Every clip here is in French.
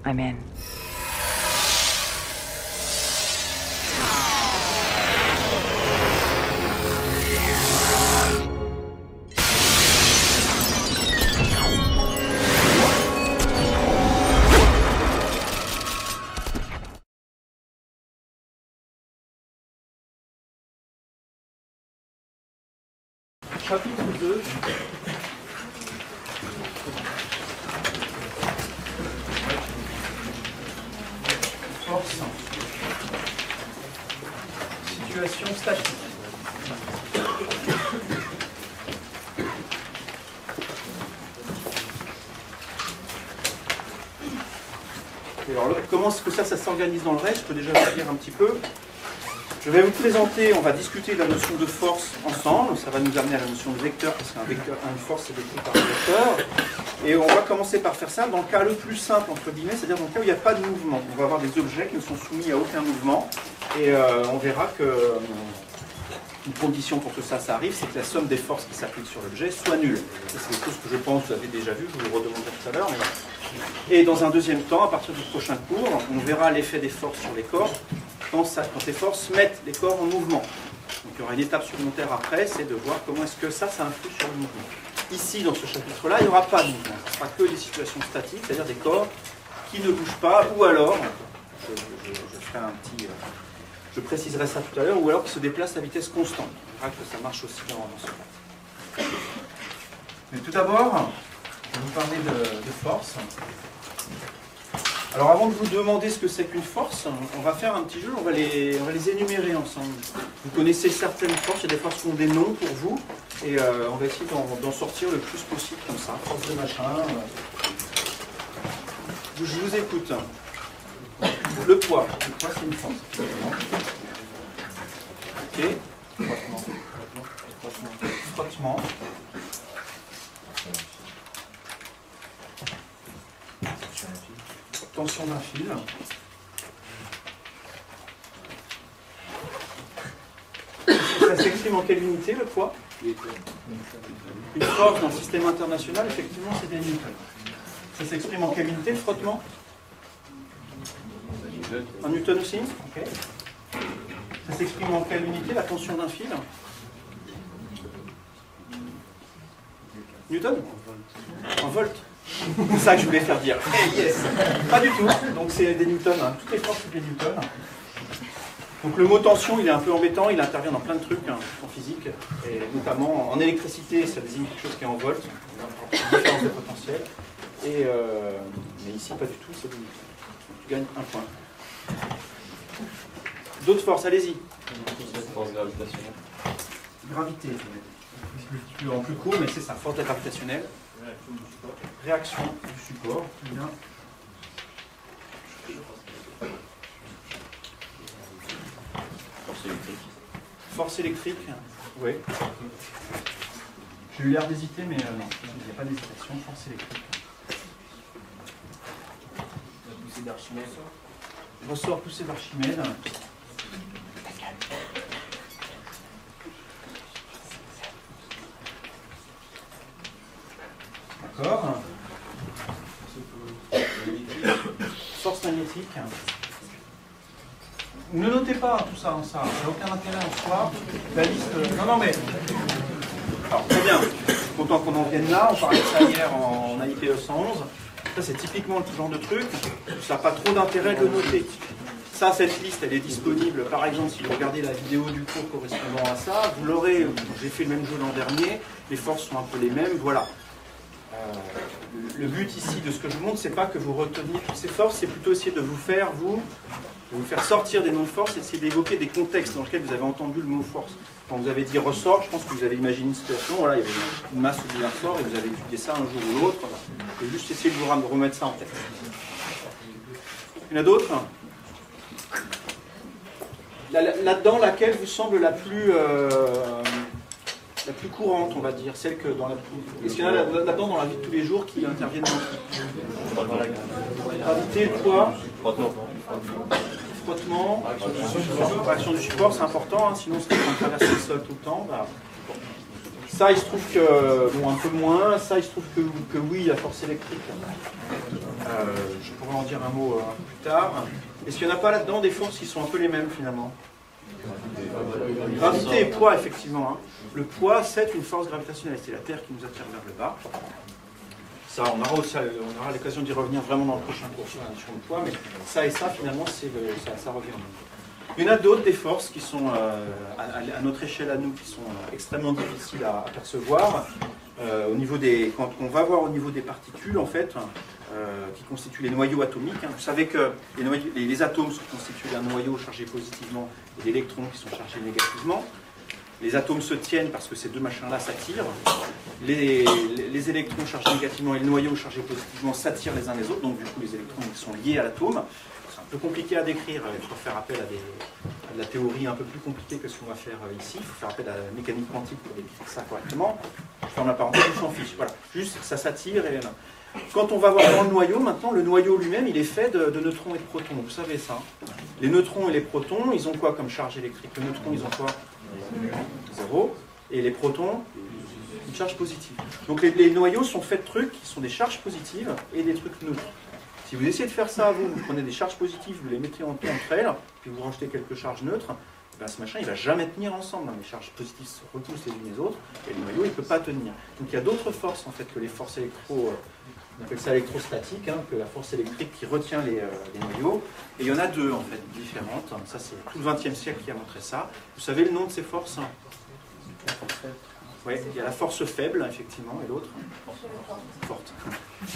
I'm in. Chapitre 2. Force. Situation statique. Et alors, comment est-ce que ça s'organise dans le reste? Je peux déjà vous dire un petit peu. Je vais vous présenter, on va discuter de la notion de force ensemble, ça va nous amener à la notion de vecteur, parce qu'un vecteur, une force c'est décrit par un vecteur. Et on va commencer par faire ça dans le cas le plus simple, entre guillemets, c'est-à-dire dans le cas où il n'y a pas de mouvement. On va avoir des objets qui ne sont soumis à aucun mouvement, et on verra que une condition pour que ça arrive, c'est que la somme des forces qui s'appliquent sur l'objet soit nulle. Ça, c'est quelque chose que je pense que vous avez déjà vu, je vous le redemanderai tout à l'heure. Mais... Et dans un deuxième temps, à partir du prochain cours, on verra l'effet des forces sur les corps, quand les forces mettent les corps en mouvement. Donc il y aura une étape supplémentaire après, c'est de voir comment est-ce que ça influe sur le mouvement. Ici, dans ce chapitre-là, il n'y aura pas de mouvement. Ce ne sera que des situations statiques, c'est-à-dire des corps qui ne bougent pas, ou alors, je ferai un petit... je préciserai ça tout à l'heure, ou alors qui se déplacent à vitesse constante. On verra que ça marche aussi dans ce cas. Mais tout d'abord, je vais vous parler de force. Alors avant de vous demander ce que c'est qu'une force, on va faire un petit jeu, on va les énumérer ensemble. Vous connaissez certaines forces, il y a des forces qui ont des noms pour vous, et on va essayer d'en sortir le plus possible comme ça. Force de machin. Je vous écoute. Le poids c'est une force. Ok. Frottement. Tension d'un fil. Ça s'exprime en quelle unité, le poids? Une force dans le système international, effectivement, c'est des newtons. Ça s'exprime en quelle unité, le frottement? En newton aussi? Okay. Ça s'exprime en quelle unité, la tension d'un fil? Newton? En volts. C'est ça que je voulais faire dire. Hey, yes. Pas du tout. Donc c'est des newtons. Hein. Toutes les forces, c'est des newtons. Donc le mot tension, il est un peu embêtant. Il intervient dans plein de trucs en physique. Et notamment en électricité, ça désigne quelque chose qui est en volts. Une différence de potentiel. Mais ici, pas du tout. C'est des newtons. Donc tu gagnes un point. D'autres forces, allez-y. Force gravitationnelle. Gravité. En plus court, mais c'est ça. Force gravitationnelle. Réaction du support. Bien. Force électrique. Force électrique. Oui. J'ai eu l'air d'hésiter, mais non. Il n'y a pas d'hésitation. Force électrique. La poussée d'Archimède. Ressort poussée d'Archimède. D'accord. Force magnétique. Ne notez pas tout ça, ça n'a aucun intérêt en soi. La liste. Non, mais. Alors, très bien. Content qu'on en vienne là. On parlait de ça hier en AIPE 111. Ça, c'est typiquement le genre de truc. Ça n'a pas trop d'intérêt de le noter. Ça, cette liste, elle est disponible. Par exemple, si vous regardez la vidéo du cours correspondant à ça, vous l'aurez. J'ai fait le même jeu l'an dernier. Les forces sont un peu les mêmes. Voilà. Le but ici de ce que je vous montre, c'est pas que vous reteniez toutes ces forces, c'est plutôt essayer de vous faire sortir des noms de force et essayer d'évoquer des contextes dans lesquels vous avez entendu le mot force. Quand vous avez dit ressort, je pense que vous avez imaginé une situation, voilà, il y avait une masse ou un ressort et vous avez étudié ça un jour ou l'autre. Voilà. Et juste essayer de vous remettre ça en tête. Il y en a d'autres? Là-dedans, laquelle vous semble la plus courante, on va dire, celle que dans la... Est-ce qu'il y en a là-dedans dans la vie de tous les jours qui interviennent dans la gravité, le poids, frottement, réaction du support, c'est important, hein, sinon c'est qu'on traverse le sol tout le temps. Bah, ça, il se trouve que, bon, un peu moins, ça, il se trouve que oui, la force électrique. Je pourrais en dire un mot un peu plus tard. Est-ce qu'il n'y en a pas là-dedans des forces qui sont un peu les mêmes finalement? Gravité et poids, effectivement. Hein. Le poids, c'est une force gravitationnelle. C'est la Terre qui nous attire vers le bas. Ça, on aura l'occasion d'y revenir vraiment dans le prochain cours sur la notion de poids, mais ça et ça, finalement, ça revient. Il y en a d'autres, des forces qui sont, à notre échelle à nous, qui sont extrêmement difficiles à percevoir. Quand on va voir au niveau des particules, en fait, qui constituent les noyaux atomiques. Hein. Vous savez que les atomes sont constitués d'un noyau chargé positivement et d'électrons qui sont chargés négativement. Les atomes se tiennent parce que ces deux machins-là s'attirent. Les électrons chargés négativement et le noyau chargé positivement s'attirent les uns les autres. Donc du coup, les électrons ils sont liés à l'atome. C'est un peu compliqué à décrire. Il faut faire appel à de la théorie un peu plus compliquée que ce qu'on va faire ici. Il faut faire appel à la mécanique quantique pour décrire ça correctement. Je ferme la parenthèse, je s'en fiche. Voilà. Juste, ça s'attire. Et quand on va voir dans le noyau, maintenant, le noyau lui-même, il est fait de neutrons et de protons. Vous savez ça. Les neutrons et les protons, ils ont quoi comme charge électrique? Les neutrons, ils ont quoi? 0. Et les protons, une charge positive. Donc les noyaux sont faits de trucs qui sont des charges positives et des trucs neutres. Si vous essayez de faire ça, vous prenez des charges positives, vous les mettez entre elles, puis vous rajoutez quelques charges neutres, ben ce machin, il ne va jamais tenir ensemble. Les charges positives se repoussent les unes les autres, et le noyau, il ne peut pas tenir. Donc il y a d'autres forces, en fait, que les forces on appelle ça électrostatique, hein, que la force électrique qui retient les noyaux. Et il y en a deux, en fait, différentes. Ça, c'est tout le XXe siècle qui a montré ça. Vous savez le nom de ces forces? Oui, il y a la force faible, effectivement, et l'autre forte.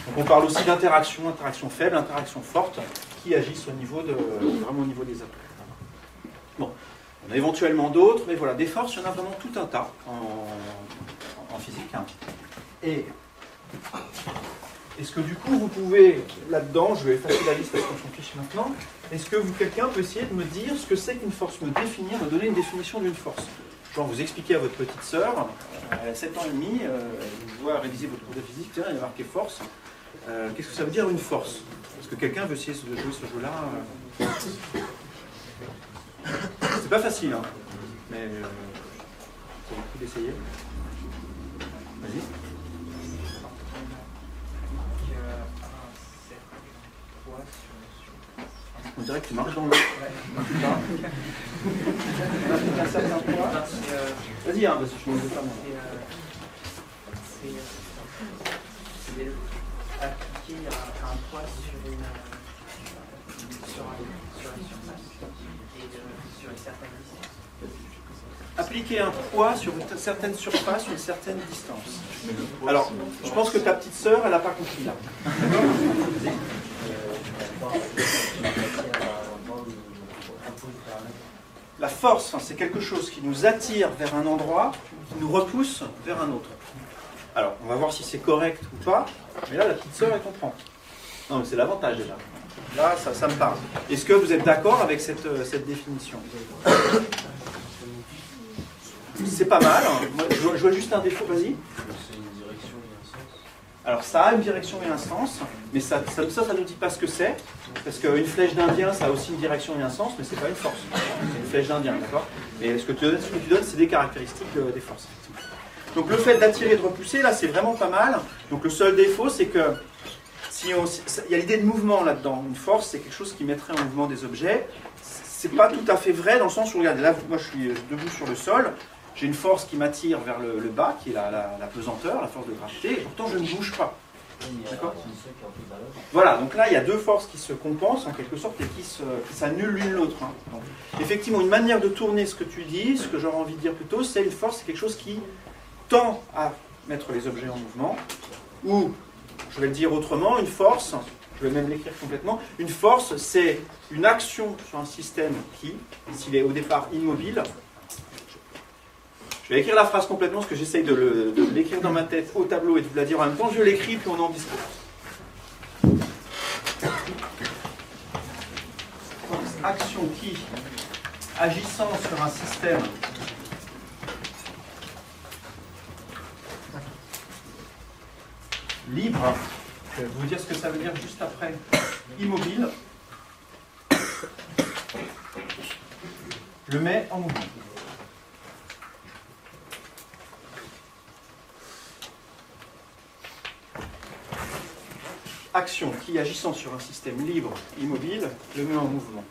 Donc on parle aussi d'interaction, interaction faible, interaction forte, qui agissent vraiment au niveau des atomes. Bon, on a éventuellement d'autres, mais voilà, des forces, il y en a vraiment tout un tas en physique. Hein. Et est-ce que du coup vous pouvez, là-dedans, je vais effacer la liste parce qu'on s'en fiche maintenant, est-ce que quelqu'un peut essayer de me dire ce que c'est qu'une force, me donner une définition d'une force? Genre vous expliquez à votre petite sœur, elle a 7 ans et demi, elle vous voit réviser votre cours de physique, tiens, il y a marqué force. Qu'est-ce que ça veut dire une force? Est-ce que quelqu'un veut essayer de jouer ce jeu-là? C'est pas facile, hein, mais ça vaut le coup d'essayer. Vas-y. On dirait que tu marches dans l'eau. Un certain poids. Vas-y, hein, parce que je ne veux pas moi. C'est appliquer un poids sur une surface et sur une certaine distance. Appliquer un poids sur une certaine surface, une certaine distance. Alors, je pense que ta petite sœur, elle n'a pas compris là. La force, c'est quelque chose qui nous attire vers un endroit, qui nous repousse vers un autre. Alors, on va voir si c'est correct ou pas, mais là, la petite sœur, elle comprend. Non, mais c'est l'avantage déjà. Là, ça me parle. Est-ce que vous êtes d'accord avec cette définition? C'est pas mal. Moi, je vois juste un défaut, vas-y. Alors ça a une direction et un sens, mais ça ne nous dit pas ce que c'est, parce qu'une flèche d'Indien, ça a aussi une direction et un sens, mais c'est pas une force. C'est une flèche d'Indien, d'accord? Mais ce que tu donnes, c'est des caractéristiques des forces. Donc le fait d'attirer et de repousser, là, c'est vraiment pas mal. Donc le seul défaut, c'est que il y a l'idée de mouvement là-dedans. Une force, c'est quelque chose qui mettrait en mouvement des objets. C'est pas tout à fait vrai dans le sens où, regardez, là, moi je suis debout sur le sol. J'ai une force qui m'attire vers le bas, qui est la pesanteur, la force de gravité, et pourtant je ne bouge pas. D'accord ? Voilà, donc là il y a deux forces qui se compensent en quelque sorte et qui s'annulent l'une l'autre. Hein. Donc, effectivement, une manière de tourner ce que tu dis, ce que j'aurais envie de dire plutôt, c'est une force, c'est quelque chose qui tend à mettre les objets en mouvement, ou, je vais le dire autrement, une force, je vais même l'écrire complètement, une force c'est une action sur un système qui, s'il est au départ immobile, je vais écrire la phrase complètement parce que j'essaye de l'écrire dans ma tête au tableau et de vous la dire en même temps. Je l'écris puis on en discute. Action qui, agissant sur un système libre, je vais vous dire ce que ça veut dire juste après, immobile, le met en mouvement. action qui, agissant sur un système libre, immobile, le met en mouvement.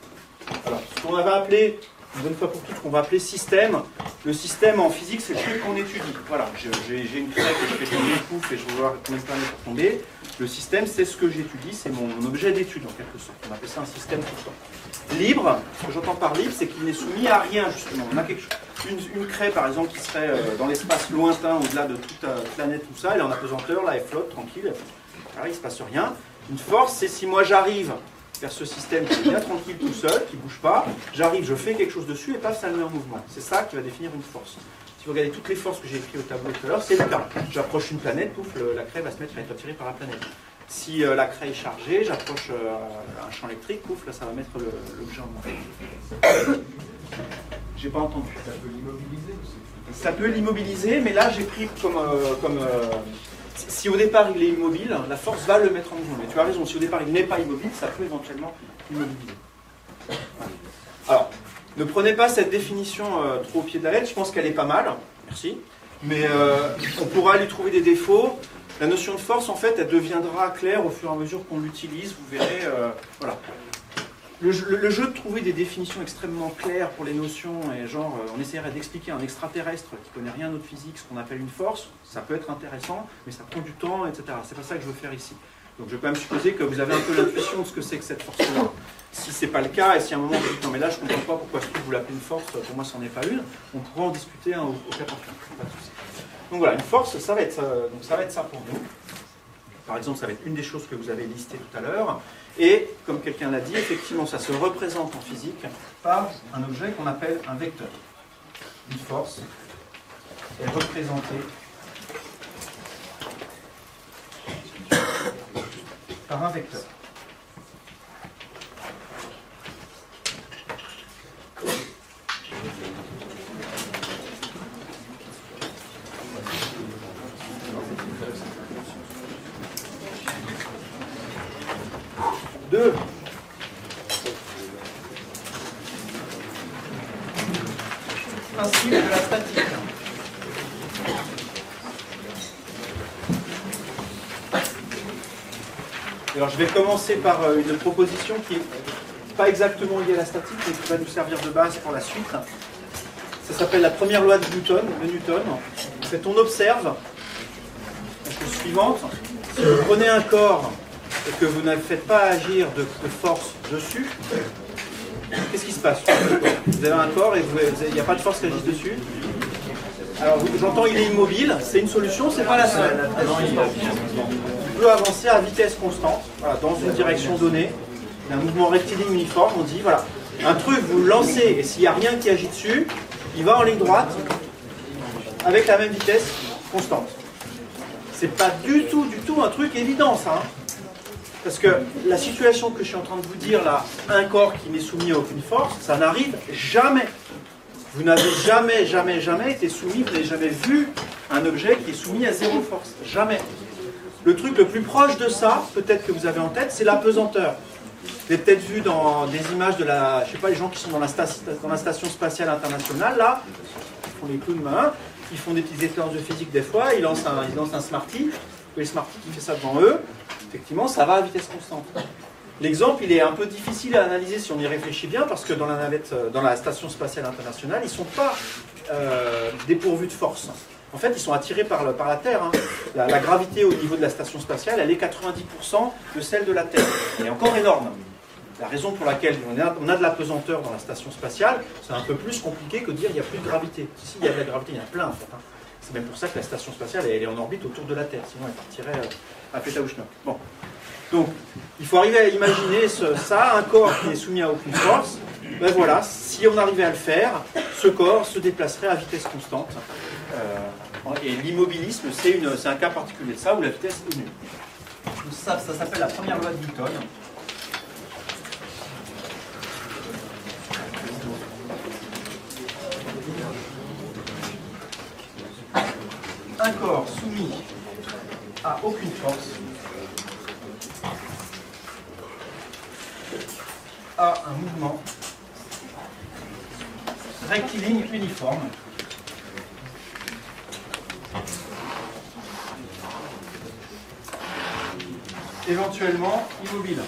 Alors, ce qu'on avait appelé, une bonne fois pour toutes, qu'on va appeler système. Le système en physique, c'est le truc qu'on étudie. Voilà, j'ai une craie que je fais tomber, pouf, et je vais voir combien de temps elle va tomber. Le système, c'est ce que j'étudie, c'est mon objet d'étude en quelque sorte. On appelle ça un système tout le temps. Libre, ce que j'entends par libre, c'est qu'il n'est soumis à rien justement. On a quelque chose, une craie par exemple qui serait dans l'espace lointain, au-delà de toute la planète, tout ça, elle est en apesanteur, là elle flotte tranquille, là, il ne se passe rien. Une force, c'est si moi j'arrive vers ce système qui est bien tranquille tout seul, qui ne bouge pas, j'arrive, je fais quelque chose dessus et paf, ça le met en mouvement. C'est ça qui va définir une force. Si vous regardez toutes les forces que j'ai écrites au tableau tout à l'heure, c'est le cas. J'approche une planète, pouf, la craie va se mettre à être attirée par la planète. Si la craie est chargée, j'approche un champ électrique, pouf, là ça va mettre l'objet en mouvement. J'ai pas entendu. Ça peut l'immobiliser aussi. Ça peut l'immobiliser, mais là j'ai pris comme si au départ il est immobile, la force va le mettre en mouvement. Mais tu as raison, si au départ il n'est pas immobile, ça peut éventuellement l'immobiliser. Voilà. Alors, ne prenez pas cette définition trop au pied de la lettre, je pense qu'elle est pas mal, merci. Mais on pourra lui trouver des défauts. La notion de force, en fait, elle deviendra claire au fur et à mesure qu'on l'utilise, vous verrez. Voilà. Le jeu de trouver des définitions extrêmement claires pour les notions, et genre on essaierait d'expliquer à un extraterrestre qui ne connaît rien d'autre physique ce qu'on appelle une force, ça peut être intéressant, mais ça prend du temps, etc. C'est pas ça que je veux faire ici. Donc je vais quand même supposer que vous avez un peu l'intuition de ce que c'est que cette force-là. Si c'est pas le cas, et si à un moment vous dites non mais là je comprends pas pourquoi ce truc vous l'appelez une force, pour moi c'en est pas une, on pourra en discuter au cas par cas. Pas de souci. Donc voilà, une force, ça va être ça pour nous. Par exemple, ça va être une des choses que vous avez listées tout à l'heure. Et, comme quelqu'un l'a dit, effectivement, ça se représente en physique par un objet qu'on appelle un vecteur. Une force est représentée par un vecteur. Deux. Principe de la statique. Alors je vais commencer par une proposition qui n'est pas exactement liée à la statique, mais qui va nous servir de base pour la suite. Ça s'appelle la première loi de Newton. En fait, on observe la chose suivante. Si vous prenez un corps et que vous ne faites pas agir de force dessus, qu'est-ce qui se passe? Vous avez un corps et il n'y a pas de force qui agisse dessus. Alors j'entends il est immobile, c'est une solution, c'est pas la seule. Il peut avancer à vitesse constante, voilà, dans une direction donnée, il y a un mouvement rectiligne uniforme, on dit voilà, un truc vous le lancez et s'il n'y a rien qui agit dessus, il va en ligne droite avec la même vitesse constante. C'est pas du tout un truc évident ça. Hein. Parce que la situation que je suis en train de vous dire là, un corps qui n'est soumis à aucune force, ça n'arrive jamais. Vous n'avez jamais été soumis, vous n'avez jamais vu un objet qui est soumis à zéro force. Jamais. Le truc le plus proche de ça, peut-être que vous avez en tête, c'est la pesanteur. Vous avez peut-être vu dans des images de la, je sais pas, les gens qui sont dans la station spatiale internationale, là, ils font les clowns mains, ils font des petites expériences de physique des fois, ils lancent un Smarty, et le Smarty qui fait ça devant eux, effectivement, ça va à vitesse constante. L'exemple, il est un peu difficile à analyser si on y réfléchit bien, parce que dans la navette, dans la station spatiale internationale, ils ne sont pas dépourvus de force. En fait, ils sont attirés par la Terre. Hein. La gravité au niveau de la station spatiale, elle est 90% de celle de la Terre. Elle est encore énorme. La raison pour laquelle on a de la pesanteur dans la station spatiale, c'est un peu plus compliqué que de dire qu'il n'y a plus de gravité. Si, il y a de la gravité, il y en a plein en fait. Hein. C'est même pour ça que la station spatiale, elle est en orbite autour de la Terre. Sinon, elle partirait à Pétaouchnok. Bon. Donc, il faut arriver à imaginer ça, un corps qui est soumis à aucune force. Ben voilà, si on arrivait à le faire, ce corps se déplacerait à vitesse constante. Et l'immobilisme, c'est un cas particulier de ça, où la vitesse est nulle. Ça s'appelle la première loi de Newton. Un corps soumis à aucune force a un mouvement rectiligne uniforme éventuellement immobile.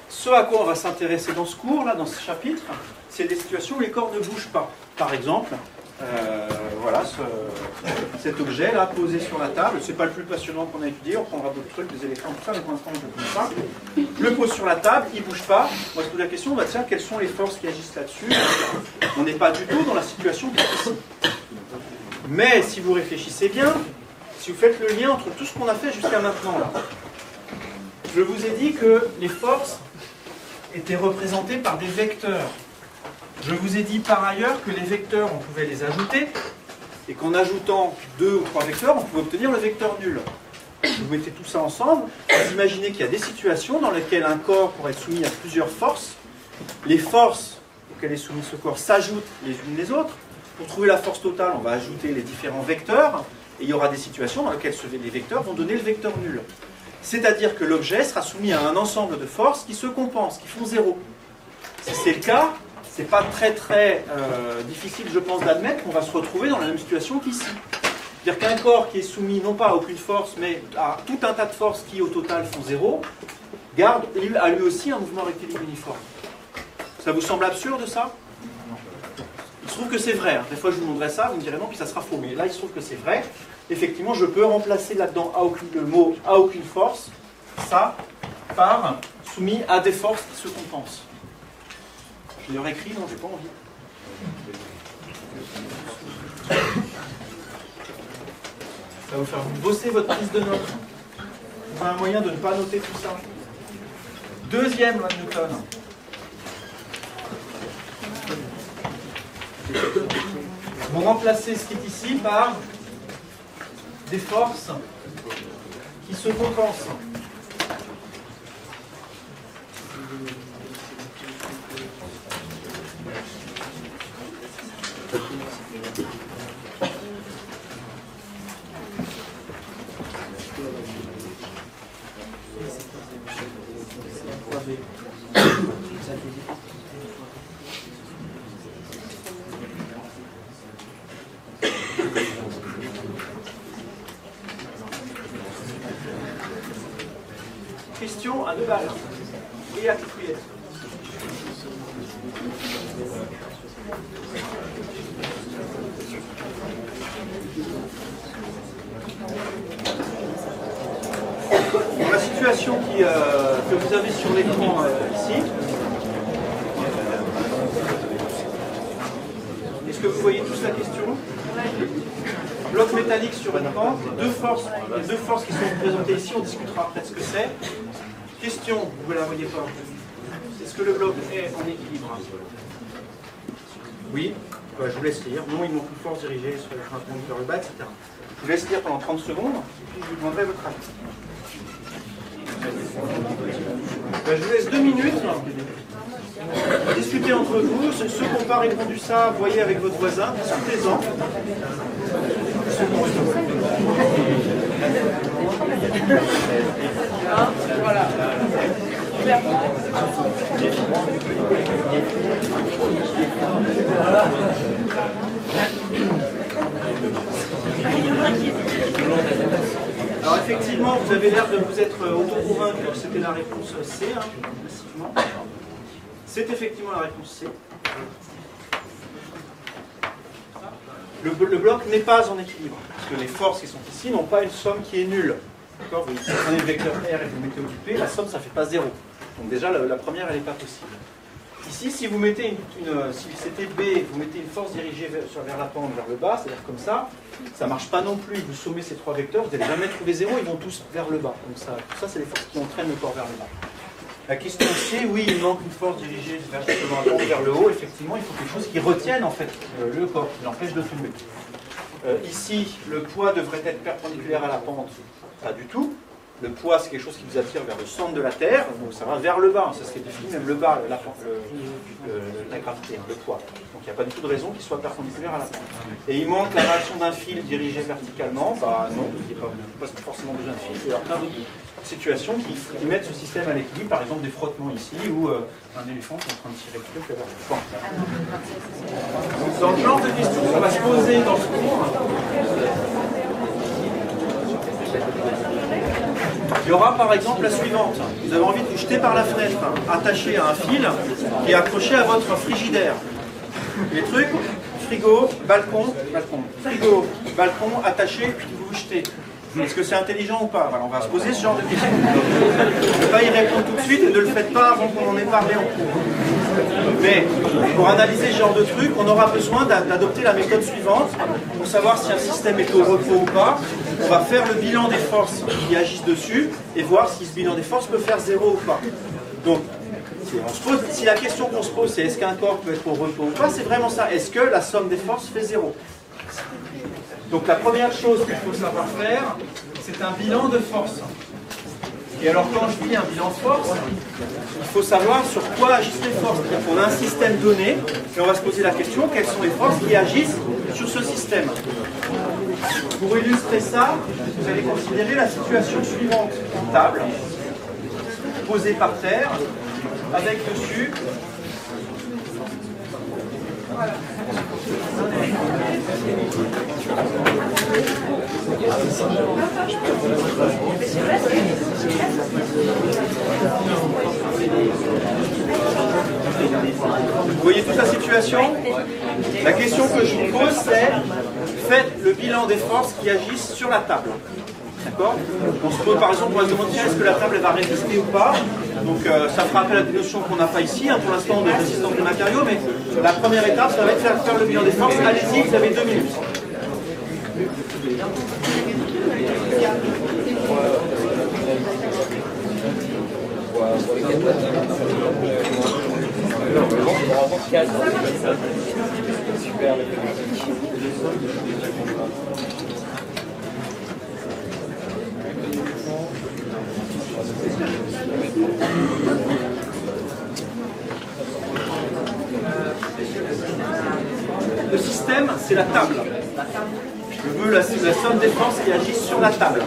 Ce à quoi on va s'intéresser dans ce cours, là, dans ce chapitre, c'est des situations où les corps ne bougent pas. Par exemple, voilà, cet objet là posé sur la table, c'est pas le plus passionnant qu'on a étudié, on prendra d'autres trucs, des éléphants, tout ça, mais pour l'instant on peut comme ça. Le pose sur la table, il bouge pas. Moi je pose la question, bah tiens, quelles sont les forces qui agissent là-dessus? On n'est pas du tout dans la situation difficile. Mais si vous réfléchissez bien, si vous faites le lien entre tout ce qu'on a fait jusqu'à maintenant là, je vous ai dit que les forces étaient représentées par des vecteurs. Je vous ai dit par ailleurs que les vecteurs, on pouvait les ajouter, et qu'en ajoutant 2 ou 3 vecteurs, on pouvait obtenir le vecteur nul. Vous mettez tout ça ensemble, vous imaginez qu'il y a des situations dans lesquelles un corps pourrait être soumis à plusieurs forces. Les forces auxquelles est soumis ce corps s'ajoutent les unes les autres. Pour trouver la force totale, on va ajouter les différents vecteurs, et il y aura des situations dans lesquelles les vecteurs vont donner le vecteur nul. C'est-à-dire que l'objet sera soumis à un ensemble de forces qui se compensent, qui font 0. Si c'est le cas, c'est pas très difficile, je pense, d'admettre qu'on va se retrouver dans la même situation qu'ici. C'est-à-dire qu'un corps qui est soumis non pas à aucune force, mais à tout un tas de forces qui, au total, font 0, garde à lui aussi un mouvement rectiligne uniforme. Ça vous semble absurde, ça? Il se trouve que c'est vrai. Hein. Des fois, je vous montrerai ça, vous me direz non, puis ça sera faux. Mais là, il se trouve que c'est vrai. Effectivement, je peux remplacer là-dedans le mot « à aucune force », ça, par « soumis à des forces qui se compensent ». Je l'aurais écrit, non, j'ai pas envie. Ça va vous faire bosser votre prise de notes. Vous avez un moyen de ne pas noter tout ça. Deuxième loi de Newton. Vous remplacez ce qui est ici par des forces qui se compensent. Question à 2 balles et à cuillère. Dans la situation que vous avez sur l'écran ici, est-ce que vous voyez tous la question? Bloc métallique sur une pente, les deux forces qui sont représentées ici, on discutera après de ce que c'est. Question, vous ne la voyez pas. Est-ce que le bloc est en équilibre? Oui, je vous laisse lire. Non, ils n'ont plus force dirigée sur les points vers le bas, etc. Je vous laisse lire pendant 30 secondes, et puis je vous demanderai votre avis. Je vous laisse 2 minutes. Discutez entre vous. Ceux qui n'ont pas répondu ça, voyez avec votre voisin, discutez-en. Voilà. Alors effectivement, vous avez l'air de vous être auto-convaincu que c'était la réponse C, hein, massivement. C'est effectivement la réponse C. Le bloc n'est pas en équilibre, parce que les forces qui sont ici n'ont pas une somme qui est nulle. D'accord ? Vous prenez le vecteur R et vous mettez au P, la somme ça ne fait pas 0. Donc déjà la première elle n'est pas possible. Ici, si vous mettez si c'était B, vous mettez une force dirigée vers la pente, vers le bas, c'est-à-dire comme ça ne marche pas non plus. Vous sommez ces 3 vecteurs, vous n'allez jamais trouver 0, ils vont tous vers le bas. Donc ça, tout ça, c'est les forces qui entraînent le corps vers le bas. La question C, oui, il manque une force dirigée vers la pente vers le haut. Effectivement, il faut quelque chose qui retienne en fait le corps, qui l'empêche de tomber. Ici, le poids devrait être perpendiculaire à la pente. Pas du tout. Le poids, c'est quelque chose qui vous attire vers le centre de la Terre, donc ça va vers le bas. C'est ce qui est défini, même le bas, la gravité, le poids. Donc il n'y a pas du tout de raison qu'il soit perpendiculaire à la pente. Et il manque la réaction d'un fil dirigé verticalement. Bah non, il n'y a pas forcément besoin de fil. Il y a plein d'autres situations qui mettent ce système à l'équilibre, par exemple des frottements ici, où un éléphant qui est en train de tirer le truc vers le fond. Donc dans le genre de questions qu'on va se poser dans ce cours, il y aura par exemple la suivante. Vous avez envie de vous jeter par la fenêtre, attaché à un fil qui est accroché à votre frigidaire. Les trucs, frigo, balcon, frigo, balcon, attaché, puis vous vous jetez. Est-ce que c'est intelligent ou pas? Alors on va se poser ce genre de questions. Ne pas y répondre tout de suite et ne le faites pas avant qu'on en ait parlé en cours. Mais pour analyser ce genre de truc, on aura besoin d'adopter la méthode suivante pour savoir si un système est au repos ou pas. On va faire le bilan des forces qui agissent dessus et voir si ce bilan des forces peut faire 0 ou pas. Donc, si la question qu'on se pose c'est est-ce qu'un corps peut être au repos ou pas, c'est vraiment ça. Est-ce que la somme des forces fait 0? Donc la première chose qu'il faut savoir faire, c'est un bilan de force. Et alors quand je dis un bilan de force, il faut savoir sur quoi agissent les forces. C'est-à-dire qu'on a un système donné, et on va se poser la question, quelles sont les forces qui agissent sur ce système. Pour illustrer ça, vous allez considérer la situation suivante. Une table, posée par terre, avec dessus... Voilà. Vous voyez toute la situation? La question que je vous pose, c'est faites le bilan des forces qui agissent sur la table. D'accord? On se pose par exemple, on va se demander est-ce que la table elle va résister ou pas. Donc ça fera appel à des notions qu'on n'a pas ici. Pour l'instant, on est résistance des matériaux, mais la première étape, ça va être faire le bilan des forces. Allez-y, vous avez 2 minutes. Le système, c'est la table. Je veux la somme des forces qui agissent sur la table.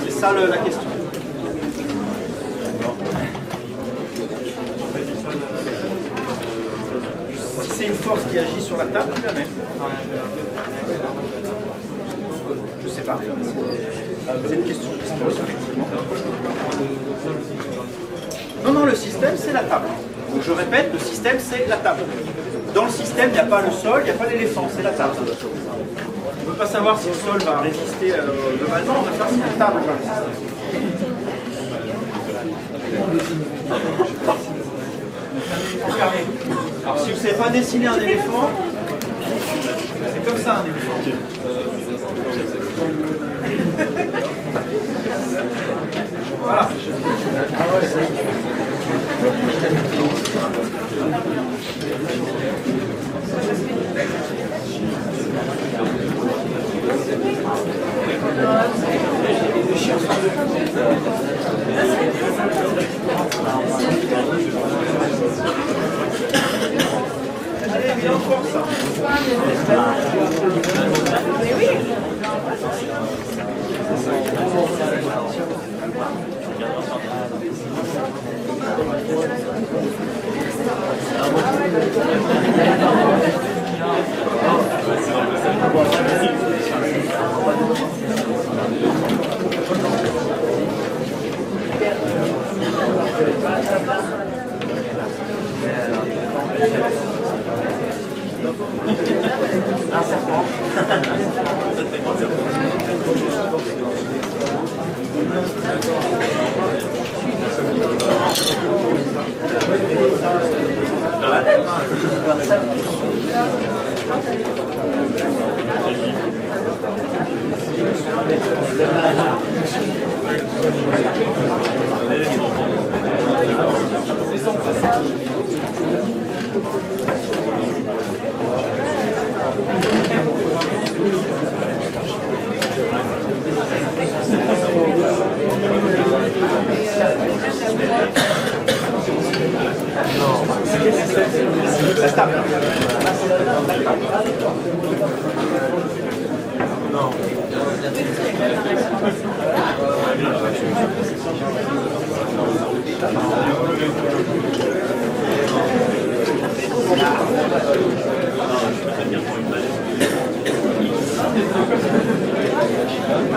C'est ça la question. Si c'est une force qui agit sur la table, jamais. Je sais pas. C'est une question effectivement. Non, le système, c'est la table. Donc je répète, le système, c'est la table. Dans le système, il n'y a pas le sol, il n'y a pas l'éléphant, c'est la table. On ne peut pas savoir si le sol va résister globalement, on va savoir si la table va résister. Alors si vous ne savez pas dessiner un éléphant, c'est comme ça un éléphant. Voilà. Allez, viens encore ça. Mais oui.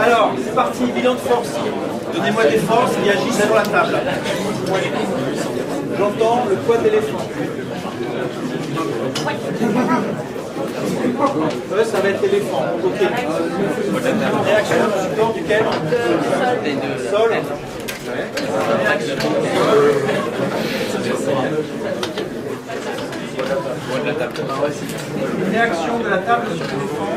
Alors, c'est parti, bilan de force. Donnez-moi des forces qui agissent sur la table. J'entends le poids de l'éléphant. Ouais, ça va être l'éléphant. Ok. Réaction du support duquel? Sol. Réaction de la table sur l'éléphant.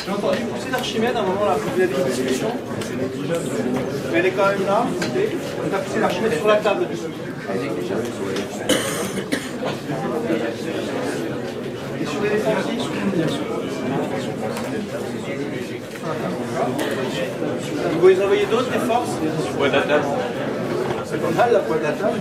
J'ai entendu pousser d'Archimède à un moment là, vous avez une discussion. Mais elle est quand même là. On a poussé l'Archimède sur la table dessus. Et sur l'éléphant aussi. Vous les envoyez d'autres, des forces? Poids de la table. C'est pas mal la poids de la table.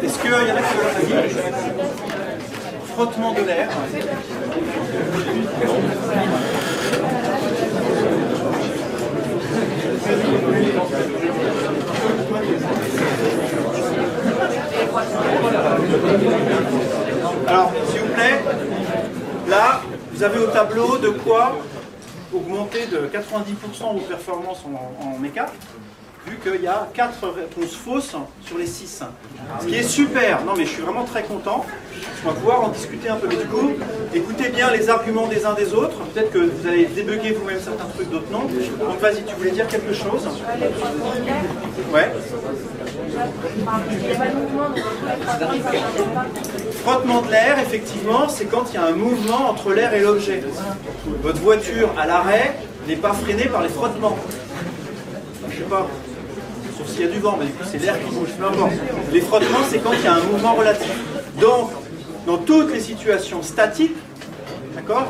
Est-ce qu'il y en a qui veulent dire frottement de l'air? Alors, s'il vous plaît, là, vous avez au tableau de quoi augmenter de 90% vos performances en méca, vu qu'il y a 4 réponses fausses sur les 6. Ce qui est super, non mais je suis vraiment très content, on va pouvoir en discuter un peu. Mais du coup, écoutez bien les arguments des uns des autres, peut-être que vous allez débugger vous-même certains trucs, d'autres non. Donc vas-y, tu voulais dire quelque chose? Ouais. Frottement de l'air, effectivement, c'est quand il y a un mouvement entre l'air et l'objet. Votre voiture à l'arrêt n'est pas freinée par les frottements. Je sais pas, sauf s'il y a du vent, mais du coup c'est l'air qui bouge, peu importe. Les frottements, c'est quand il y a un mouvement relatif. Donc, dans toutes les situations statiques, d'accord,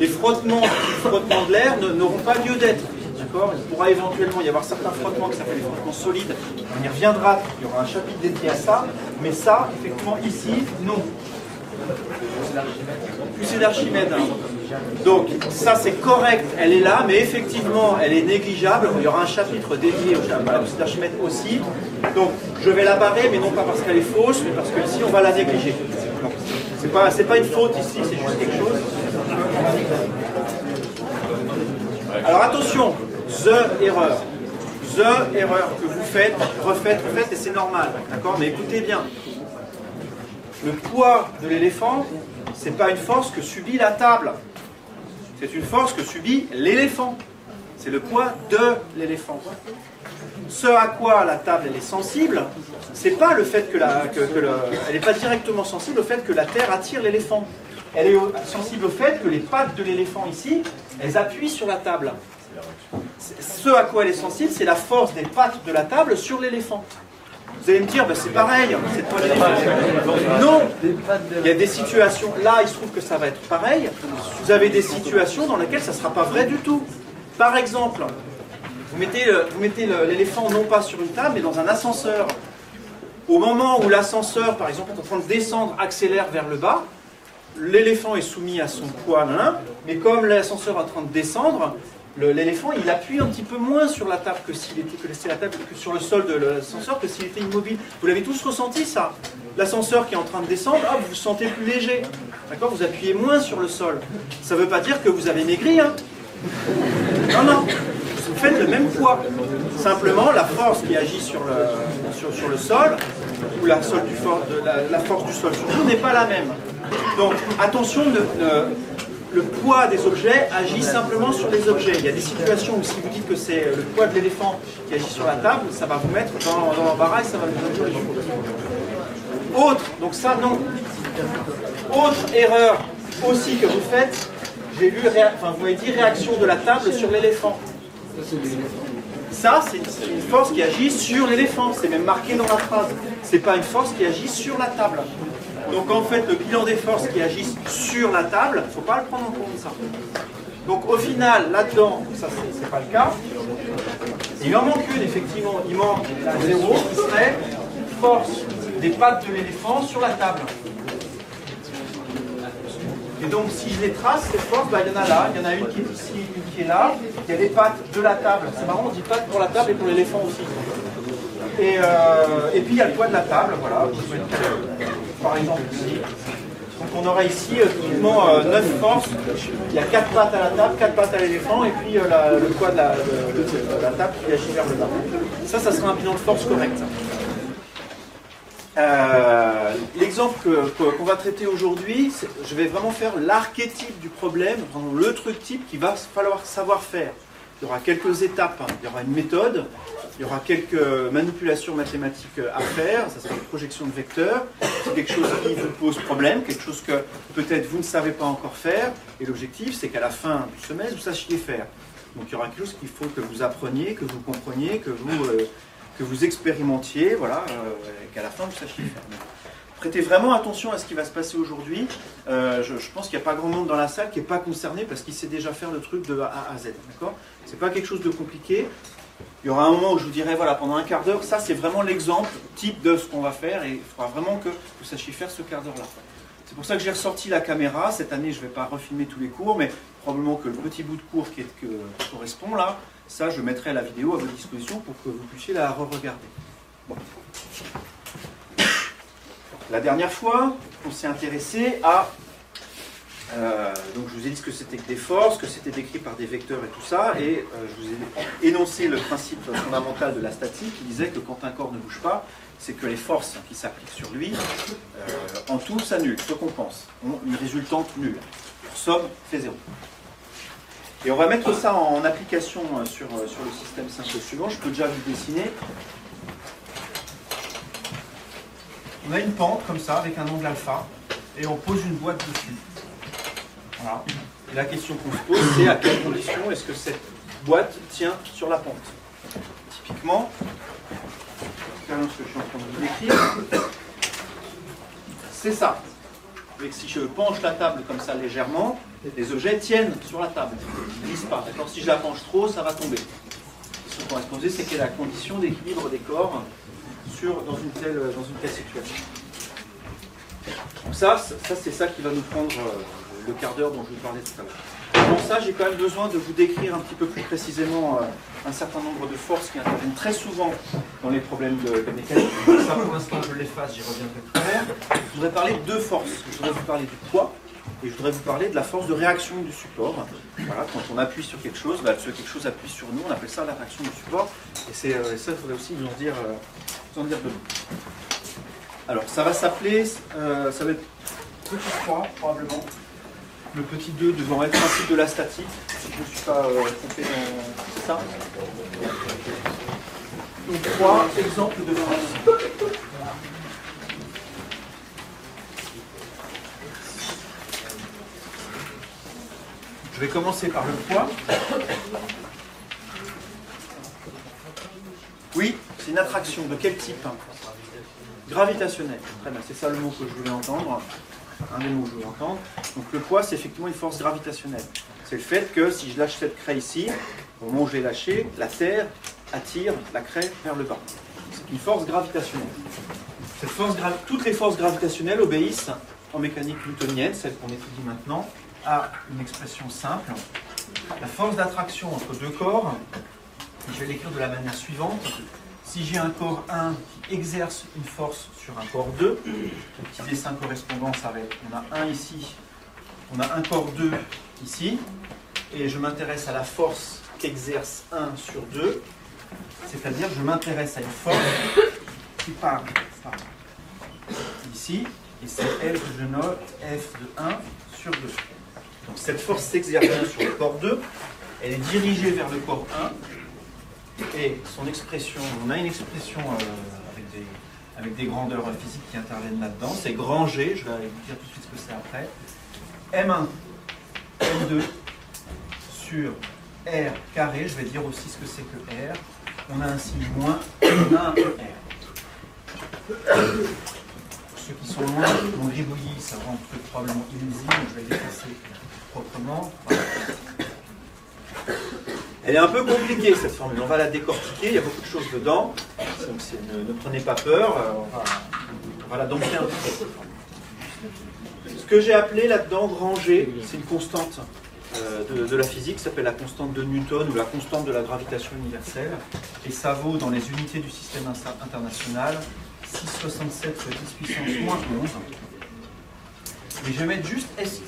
les frottements de l'air n'auront pas lieu d'être. Il pourra éventuellement y avoir certains frottements qui s'appellent les frottements solides. On y reviendra, il y aura un chapitre dédié à ça. Mais ça, effectivement, ici, non. Poussée d'Archimède. Donc, ça c'est correct, elle est là, mais effectivement, elle est négligeable. Il y aura un chapitre dédié à la poussée d'Archimède aussi. Donc, je vais la barrer, mais non pas parce qu'elle est fausse, mais parce qu'ici, on va la négliger. C'est pas une faute ici, c'est juste quelque chose. Alors attention, erreur que vous faites, refaites, et c'est normal, d'accord? Mais écoutez bien, le poids de l'éléphant, c'est pas une force que subit la table, c'est une force que subit l'éléphant. C'est le poids de l'éléphant. Ce à quoi la table elle est sensible, c'est pas le fait elle n'est pas directement sensible au fait que la terre attire l'éléphant. Elle est sensible au fait que les pattes de l'éléphant ici, elles appuient sur la table. Ce à quoi elle est sensible, c'est la force des pattes de la table sur l'éléphant. Vous allez me dire, c'est pareil, c'est pas l'éléphant. Non, il y a des situations, là il se trouve que ça va être pareil, vous avez des situations dans lesquelles ça ne sera pas vrai du tout. Par exemple, vous mettez l'éléphant non pas sur une table, mais dans un ascenseur. Au moment où l'ascenseur, par exemple, est en train de descendre, accélère vers le bas, l'éléphant est soumis à son poids, mais comme l'ascenseur est en train de descendre, l'éléphant il appuie un petit peu moins sur la table que sur le sol de l'ascenseur que s'il était immobile. Vous l'avez tous ressenti ça? L'ascenseur qui est en train de descendre, hop, vous vous sentez plus léger. D'accord? Vous appuyez moins sur le sol. Ça ne veut pas dire que vous avez maigri, hein? Non. Vous faites le même poids. Simplement, la force qui agit sur le sol, ou la force du sol sur vous n'est pas la même. Donc, attention, le poids des objets agit simplement sur les objets. Il y a des situations où si vous dites que c'est le poids de l'éléphant qui agit sur la table, ça va vous mettre dans l'embarras et ça va vous induire les choses. Autre, donc ça non. Autre erreur aussi que vous faites, j'ai lu, vous m'avez dit réaction de la table sur l'éléphant. Ça, c'est une force qui agit sur l'éléphant. C'est même marqué dans la phrase. C'est pas une force qui agit sur la table. Donc en fait, le bilan des forces qui agissent sur la table, il ne faut pas le prendre en compte ça. Donc au final, là-dedans, ça c'est pas le cas. Il en manque une, effectivement. Il manque la 0 qui serait force des pattes de l'éléphant sur la table. Et donc, si je les trace, ces forces, bah, il y en a là, il y en a une qui est ici, une qui est là. Il y a les pattes de la table. C'est marrant, on dit pattes pour la table et pour l'éléphant aussi. Et puis, il y a le poids de la table, voilà. Vous pouvez mettre, par exemple, ici. Donc, on aura ici typiquement 9 forces. Il y a 4 pattes à la table, 4 pattes à l'éléphant, et puis le poids de la table qui agit vers le bas. Ça sera un bilan de force correct. L'exemple qu'on va traiter aujourd'hui, je vais vraiment faire l'archétype du problème, vraiment le truc type qu'il va falloir savoir faire. Il y aura quelques étapes, hein. Il y aura une méthode, il y aura quelques manipulations mathématiques à faire, ça sera une projection de vecteurs, c'est quelque chose qui vous pose problème, quelque chose que peut-être vous ne savez pas encore faire, et l'objectif c'est qu'à la fin du semestre vous sachiez faire. Donc il y aura quelque chose qu'il faut que vous appreniez, que vous compreniez, que vous expérimentiez, voilà, qu'à la fin vous sachiez faire. Prêtez vraiment attention à ce qui va se passer aujourd'hui. Je pense qu'il n'y a pas grand monde dans la salle qui n'est pas concerné parce qu'il sait déjà faire le truc de A à Z. D'accord ? C'est pas quelque chose de compliqué. Il y aura un moment où je vous dirai, voilà, pendant un quart d'heure, ça c'est vraiment l'exemple type de ce qu'on va faire et il faudra vraiment que vous sachiez faire ce quart d'heure-là. C'est pour ça que j'ai ressorti la caméra. Cette année, je ne vais pas refilmer tous les cours, mais probablement que le petit bout de cours qui correspond là, ça je mettrai la vidéo à votre disposition pour que vous puissiez la re-regarder. Bon. La dernière fois, on s'est intéressé à... donc je vous ai dit ce que c'était que des forces, que c'était décrit par des vecteurs et tout ça, et je vous ai énoncé le principe fondamental de la statique qui disait que quand un corps ne bouge pas, c'est que les forces qui s'appliquent sur lui, en tout, s'annulent, se compensent, ont une résultante nulle. Leur somme fait 0. Et on va mettre ça en application sur le système simple suivant. Je peux déjà vous dessiner. On a une pente comme ça, avec un angle alpha, et on pose une boîte dessus. Voilà. Et la question qu'on se pose, c'est à quelles conditions est-ce que cette boîte tient sur la pente. Typiquement, l'expérience que je suis en train de vous décrire, c'est ça. Et si je penche la table comme ça légèrement, les objets tiennent sur la table, ils ne glissent pas. D'accord ? Si je la penche trop, ça va tomber. Ce qu'on va se poser, c'est quelle est la condition d'équilibre des corps dans une telle situation. Donc ça c'est ça qui va nous prendre le quart d'heure dont je vous parlais tout à l'heure. Pour ça, j'ai quand même besoin de vous décrire un petit peu plus précisément un certain nombre de forces qui interviennent très souvent dans les problèmes de mécanique. Ça, pour l'instant, je l'efface, j'y reviendrai tout à l'heure. Je voudrais parler de deux forces. Je voudrais vous parler du poids et je voudrais vous parler de la force de réaction du support. Voilà, quand on appuie sur quelque chose, quelque chose appuie sur nous, on appelle ça la réaction du support. Et ça, il faudrait aussi nous en dire de nous. Alors, ça va s'appeler, ça va être petit 3, probablement. Le petit 2 devant être principe de la statique. Si je ne me suis pas trompé dans... C'est ça. Donc 3 exemples de force. Je vais commencer par le poids. Oui, c'est une attraction. De quel type ? Gravitationnelle. Très bien, c'est ça le mot que je voulais entendre. Un des mots que je voulais entendre. Donc le poids, c'est effectivement une force gravitationnelle. C'est le fait que si je lâche cette craie ici, au moment où je l'ai lâchée, la Terre attire la craie vers le bas. C'est une force gravitationnelle. Toutes les forces gravitationnelles obéissent en mécanique newtonienne, celle qu'on étudie maintenant, à une expression simple. La force d'attraction entre deux corps, je vais l'écrire de la manière suivante. Si j'ai un corps 1 qui exerce une force sur un corps 2, le petit dessin correspondant, ça va être, on a un ici, on a un corps 2 ici, et je m'intéresse à la force qu'exerce 1 sur 2, c'est-à-dire que je m'intéresse à une force qui part ici, et c'est elle que je note F de 1 sur 2. Donc cette force s'exerce sur le corps 2, elle est dirigée vers le corps 1, et son expression, on a une expression avec des grandeurs physiques qui interviennent là-dedans, c'est grand G, je vais vous dire tout de suite ce que c'est après, M1, M2 sur R carré, je vais dire aussi ce que c'est que R, on a un signe moins, on a un R. Pour ceux qui sont loin, mon gribouillis, ça rend probablement illisible, je vais l'effacer proprement. Voilà. Elle est un peu compliquée cette formule, on va la décortiquer, il y a beaucoup de choses dedans, donc ne prenez pas peur, on va la dompter un petit peu. Ce que j'ai appelé là-dedans grand G, c'est une constante de la physique, qui s'appelle la constante de Newton ou la constante de la gravitation universelle. Et ça vaut dans les unités du système international 6,67 × 10 puissance moins 11. Et je vais mettre juste SI.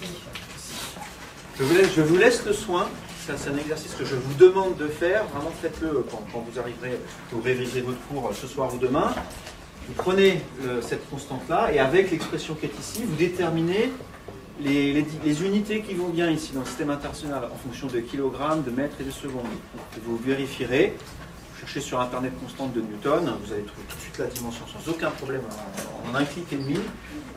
Je vous laisse le soin, c'est un exercice que je vous demande de faire, vraiment faites-le quand vous arriverez, vous réviserez votre cours ce soir ou demain. Vous prenez cette constante-là et avec l'expression qui est ici, vous déterminez les unités qui vont bien ici dans le système international en fonction de kilogrammes, de mètres et de secondes. Et vous vérifierez, vous cherchez sur internet constante de Newton, vous allez trouver tout de suite la dimension sans aucun problème en un clic et demi,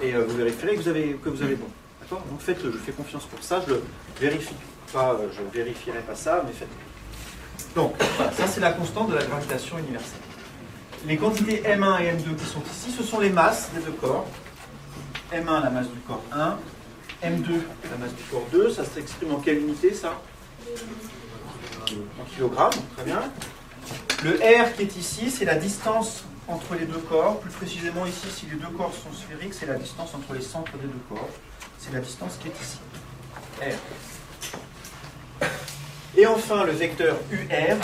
et vous vérifierez que vous avez bon. D'accord ? Donc faites-le, je fais confiance pour ça, je le vérifie pas, je ne vérifierai pas ça, mais faites-le. Donc voilà, ça c'est la constante de la gravitation universelle. Les quantités M1 et M2 qui sont ici, ce sont les masses des deux corps. M1, la masse du corps 1, M2, la masse du corps 2, ça s'exprime en quelle unité ça ? En kilogrammes, très bien. Le R qui est ici, c'est la distance entre les deux corps. Plus précisément ici, si les deux corps sont sphériques, c'est la distance entre les centres des deux corps. C'est la distance qui est ici. R. Et enfin, le vecteur UR.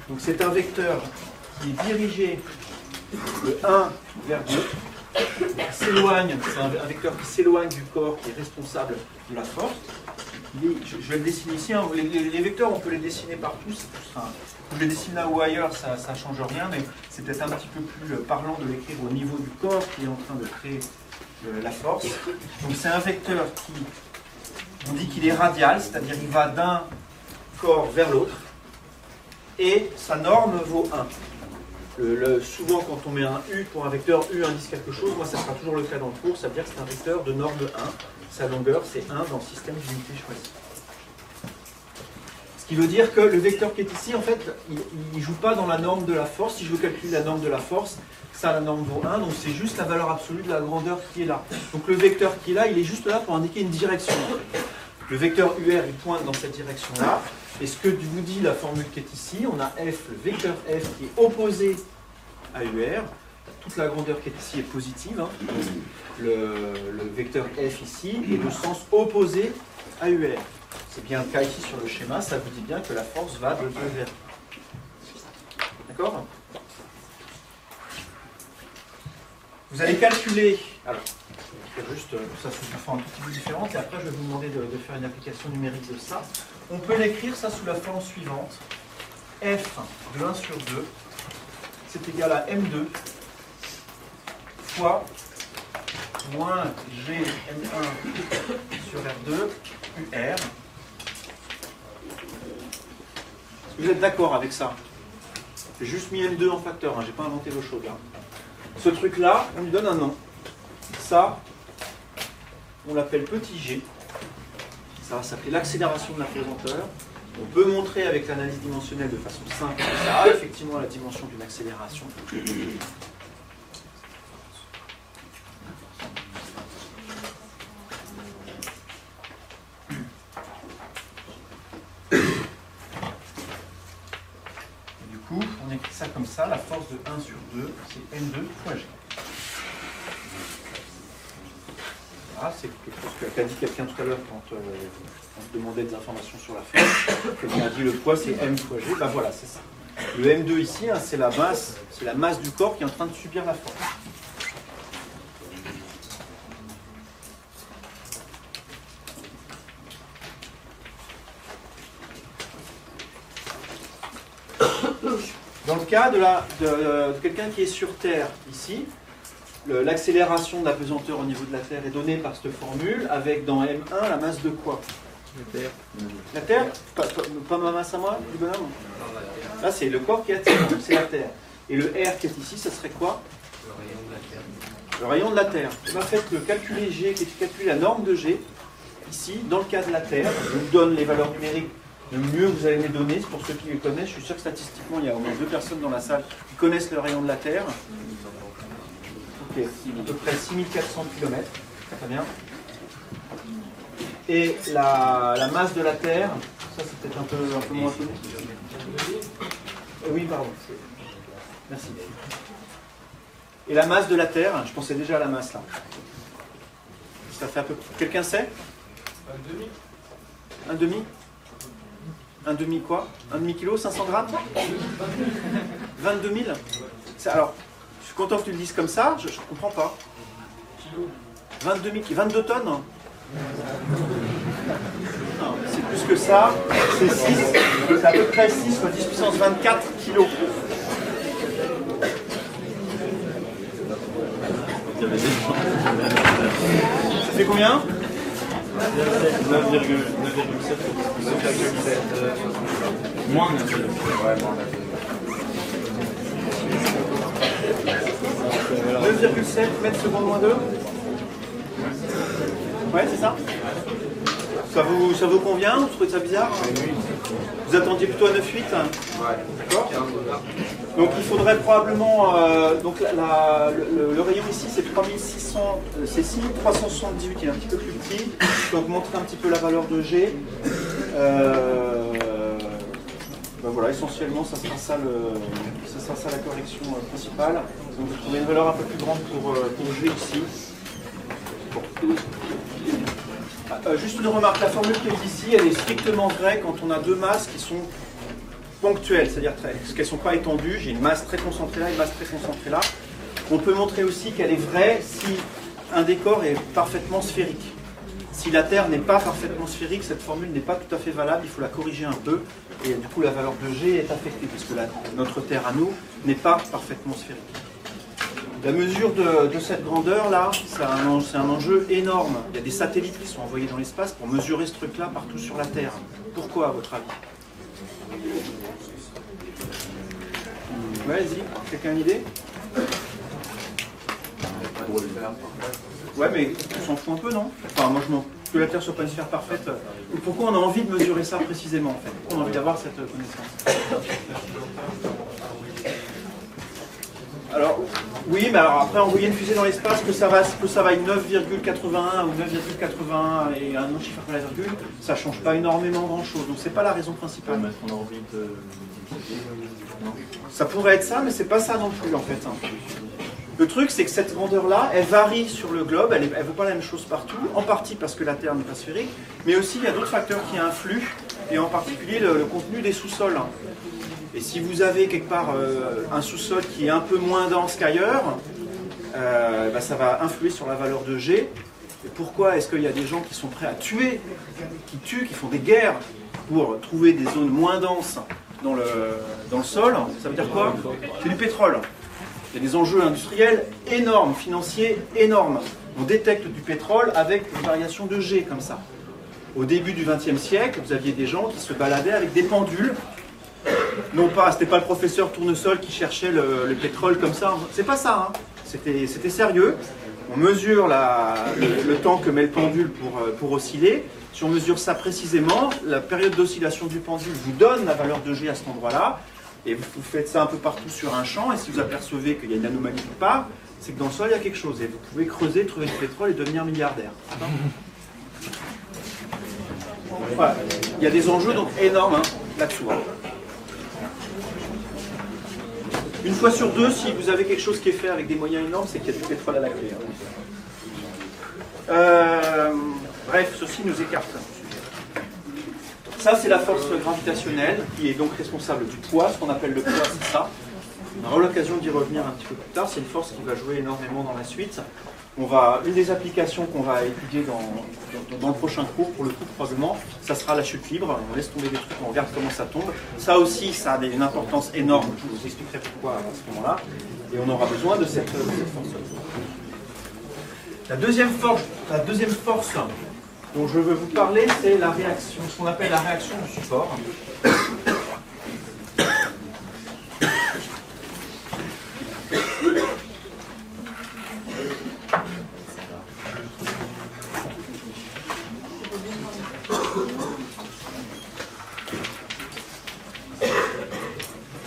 Donc c'est un vecteur qui est dirigé de 1 vers 2. S'éloigne, c'est un vecteur qui s'éloigne du corps, qui est responsable de la force. Je vais le dessiner ici. Hein. Les vecteurs, on peut les dessiner partout. Je les dessine là ou ailleurs, ça ne change rien, mais c'est peut-être un petit peu plus parlant de l'écrire au niveau du corps qui est en train de créer la force. Donc c'est un vecteur qui, on dit qu'il est radial, c'est-à-dire il va d'un corps vers l'autre, et sa norme vaut 1. Souvent, quand on met un U pour un vecteur, U indique quelque chose. Moi, ça sera toujours le cas dans le cours. Ça veut dire que c'est un vecteur de norme 1. Sa longueur, c'est 1 dans le système d'unité choisi. Ce qui veut dire que le vecteur qui est ici, en fait, il ne joue pas dans la norme de la force. Si je veux calculer la norme de la force, ça, la norme vaut 1. Donc, c'est juste la valeur absolue de la grandeur qui est là. Donc, le vecteur qui est là, il est juste là pour indiquer une direction. Le vecteur UR, il pointe dans cette direction-là. Et ce que vous dit la formule qui est ici, on a F, le vecteur F qui est opposé à UR. Toute la grandeur qui est ici est positive. Hein. Le vecteur F ici est de sens opposé à UR. C'est bien le cas ici sur le schéma, ça vous dit bien que la force va de 2 vers 1. D'accord ? Vous allez calculer... Alors, juste ça sous une forme un petit peu différente, et après je vais vous demander de faire une application numérique de ça. On peut l'écrire ça sous la forme suivante. F de 1 sur 2, c'est égal à M2 fois moins G M1 sur R2 UR. Est-ce que vous êtes d'accord avec ça? J'ai juste mis M2 en facteur, hein, j'ai pas inventé l'eau chaude. Hein. Ce truc-là, on lui donne un nom. Ça, on l'appelle petit g. Ça va s'appeler l'accélération de la pesanteur. On peut montrer avec l'analyse dimensionnelle de façon simple que ça a effectivement la dimension d'une accélération. Du coup, on écrit ça comme ça, la force de 1 sur 2, c'est M2 fois G. Voilà, c'est quelque chose qu'a dit quelqu'un tout à l'heure quand on demandait des informations sur la force. Quelqu'un a dit le poids c'est M fois G, ben voilà, c'est ça. Le M2 ici, hein, c'est la masse du corps qui est en train de subir la force. Dans le cas de quelqu'un qui est sur Terre, ici, l'accélération de la pesanteur au niveau de la Terre est donnée par cette formule, avec dans M1 la masse de quoi? La Terre. La Terre? Pas ma masse à moi, du bonhomme? Là, c'est le corps qui est attirant, c'est la Terre. Et le R qui est ici, ça serait quoi? Le rayon de la Terre. Le rayon de la Terre. Et bien, faites le calculer G, calculer la norme de G, ici, dans le cas de la Terre. Je vous donne les valeurs numériques. Le mieux vous allez me les donner, pour ceux qui les connaissent. Je suis sûr que statistiquement, il y a au moins 2 personnes dans la salle qui connaissent le rayon de la Terre. Ok, à peu près 6400 km. Très bien. Et la masse de la Terre, ça c'est peut-être un peu moins connu. Oui, pardon. Merci. Et la masse de la Terre, je pensais déjà à la masse là. Ça fait un peu... Quelqu'un sait? Un demi? Un demi quoi? Un demi-kilo, 500 grammes? 22 000? Alors, je suis content que tu le dises comme ça, je ne comprends pas. 22 tonnes? Non, c'est plus que ça, c'est 6, c'est à peu près 6 fois 10 puissance 24 kilos. Ça fait combien? 9,7. Moins 9,7. Ouais, moins 9,7 mètres secondes moins 2. Ouais, c'est ça. Ça vous convient? Vous trouvez ça bizarre? Vous attendiez plutôt à 9,8? D'accord. Donc il faudrait probablement... donc le rayon ici c'est 3600, c'est 6378, il est un petit peu plus petit. Donc montrer un petit peu la valeur de G. Ben voilà, essentiellement ça sera ça la correction principale. Donc vous trouvez une valeur un peu plus grande pour G ici. Bon. Juste une remarque, la formule qui est ici, elle est strictement vraie quand on a deux masses qui sont ponctuelles, c'est-à-dire qu'elles ne sont pas étendues. J'ai une masse très concentrée là, une masse très concentrée là. On peut montrer aussi qu'elle est vraie si un décor est parfaitement sphérique. Si la Terre n'est pas parfaitement sphérique, cette formule n'est pas tout à fait valable, il faut la corriger un peu, et du coup la valeur de G est affectée, puisque notre Terre à nous n'est pas parfaitement sphérique. La mesure de cette grandeur-là, c'est un enjeu énorme. Il y a des satellites qui sont envoyés dans l'espace pour mesurer ce truc-là partout sur la Terre. Pourquoi, à votre avis? Ouais, vas-y, quelqu'un a une idée? Ouais, mais on s'en fout un peu, non? Enfin, moi, que la Terre soit pas une sphère parfaite. Pourquoi on a envie de mesurer ça précisément, en fait? Pourquoi on a envie d'avoir cette connaissance? Alors, oui, mais alors après, envoyer une fusée dans l'espace, que ça vaille 9,81 ou 9,81 et un autre chiffre après la virgule, ça ne change pas énormément grand-chose. Donc, c'est pas la raison principale. On a envie de... Ça pourrait être ça, mais c'est pas ça non plus, en fait. Le truc, c'est que cette grandeur-là, elle varie sur le globe, elle ne vaut pas la même chose partout, en partie parce que la Terre n'est pas sphérique, mais aussi il y a d'autres facteurs qui influent, et en particulier le contenu des sous-sols. Et si vous avez quelque part un sous-sol qui est un peu moins dense qu'ailleurs, bah, ça va influer sur la valeur de G. Et pourquoi est-ce qu'il y a des gens qui sont prêts à tuer, qui font des guerres pour trouver des zones moins denses dans le sol? Ça veut dire quoi? C'est du pétrole. Il y a des enjeux industriels énormes, financiers énormes. On détecte du pétrole avec une variation de G comme ça. Au début du XXe siècle, vous aviez des gens qui se baladaient avec des pendules. Non pas, c'était pas le professeur Tournesol qui cherchait le pétrole comme ça. C'est pas ça, hein. C'était sérieux. On mesure le temps que met le pendule pour osciller. Si on mesure ça précisément, la période d'oscillation du pendule vous donne la valeur de G à cet endroit-là. Et vous faites ça un peu partout sur un champ. Et si vous apercevez qu'il y a une anomalie quelque part, c'est que dans le sol il y a quelque chose. Et vous pouvez creuser, trouver du pétrole et devenir milliardaire. Voilà. Il y a des enjeux donc énormes hein, là-dessous. Hein. Une fois sur deux, si vous avez quelque chose qui est fait avec des moyens énormes, c'est qu'il y a du pétrole à la clé. Bref, ceci nous écarte. Ça, c'est la force gravitationnelle qui est donc responsable du poids. Ce qu'on appelle le poids, c'est ça. On aura l'occasion d'y revenir un petit peu plus tard. C'est une force qui va jouer énormément dans la suite. Une des applications qu'on va étudier dans le prochain cours, pour le coup probablement, ça sera la chute libre. On laisse tomber des trucs, on regarde comment ça tombe. Ça aussi, ça a une importance énorme. Je vous expliquerai pourquoi à ce moment-là. Et on aura besoin de cette force. La deuxième force dont je veux vous parler, c'est la réaction, ce qu'on appelle la réaction du support.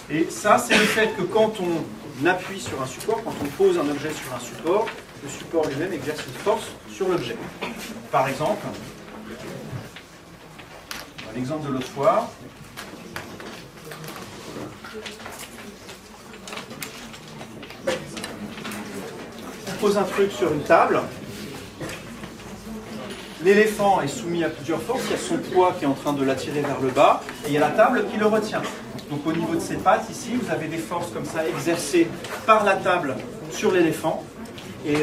Et ça, c'est le fait que quand on appuie sur un support, quand on pose un objet sur un support, le support lui-même exerce une force sur l'objet. Par exemple, l'exemple de l'autre fois, on pose un truc sur une table, l'éléphant est soumis à plusieurs forces. Il y a son poids qui est en train de l'attirer vers le bas, et il y a la table qui le retient. Donc au niveau de ses pattes, ici, vous avez des forces comme ça exercées par la table sur l'éléphant. Et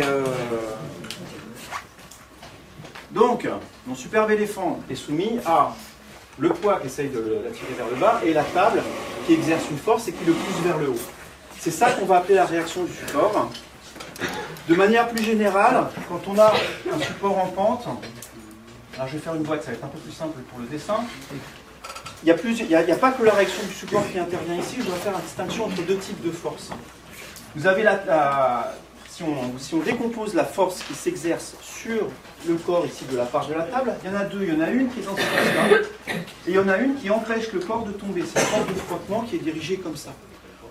donc, mon superbe éléphant est soumis à le poids qui essaye de l'attirer vers le bas et la table qui exerce une force et qui le pousse vers le haut. C'est ça qu'on va appeler la réaction du support. De manière plus générale, quand on a un support en pente, alors je vais faire une boîte, ça va être un peu plus simple pour le dessin. Il n'y a pas que la réaction du support qui intervient ici, je dois faire une distinction entre deux types de forces. Vous avez si on décompose la force qui s'exerce sur le corps ici de la part de la table, il y en a deux. Il y en a une qui est dans ce sens-là, et il y en a une qui empêche le corps de tomber. C'est la force de frottement qui est dirigée comme ça.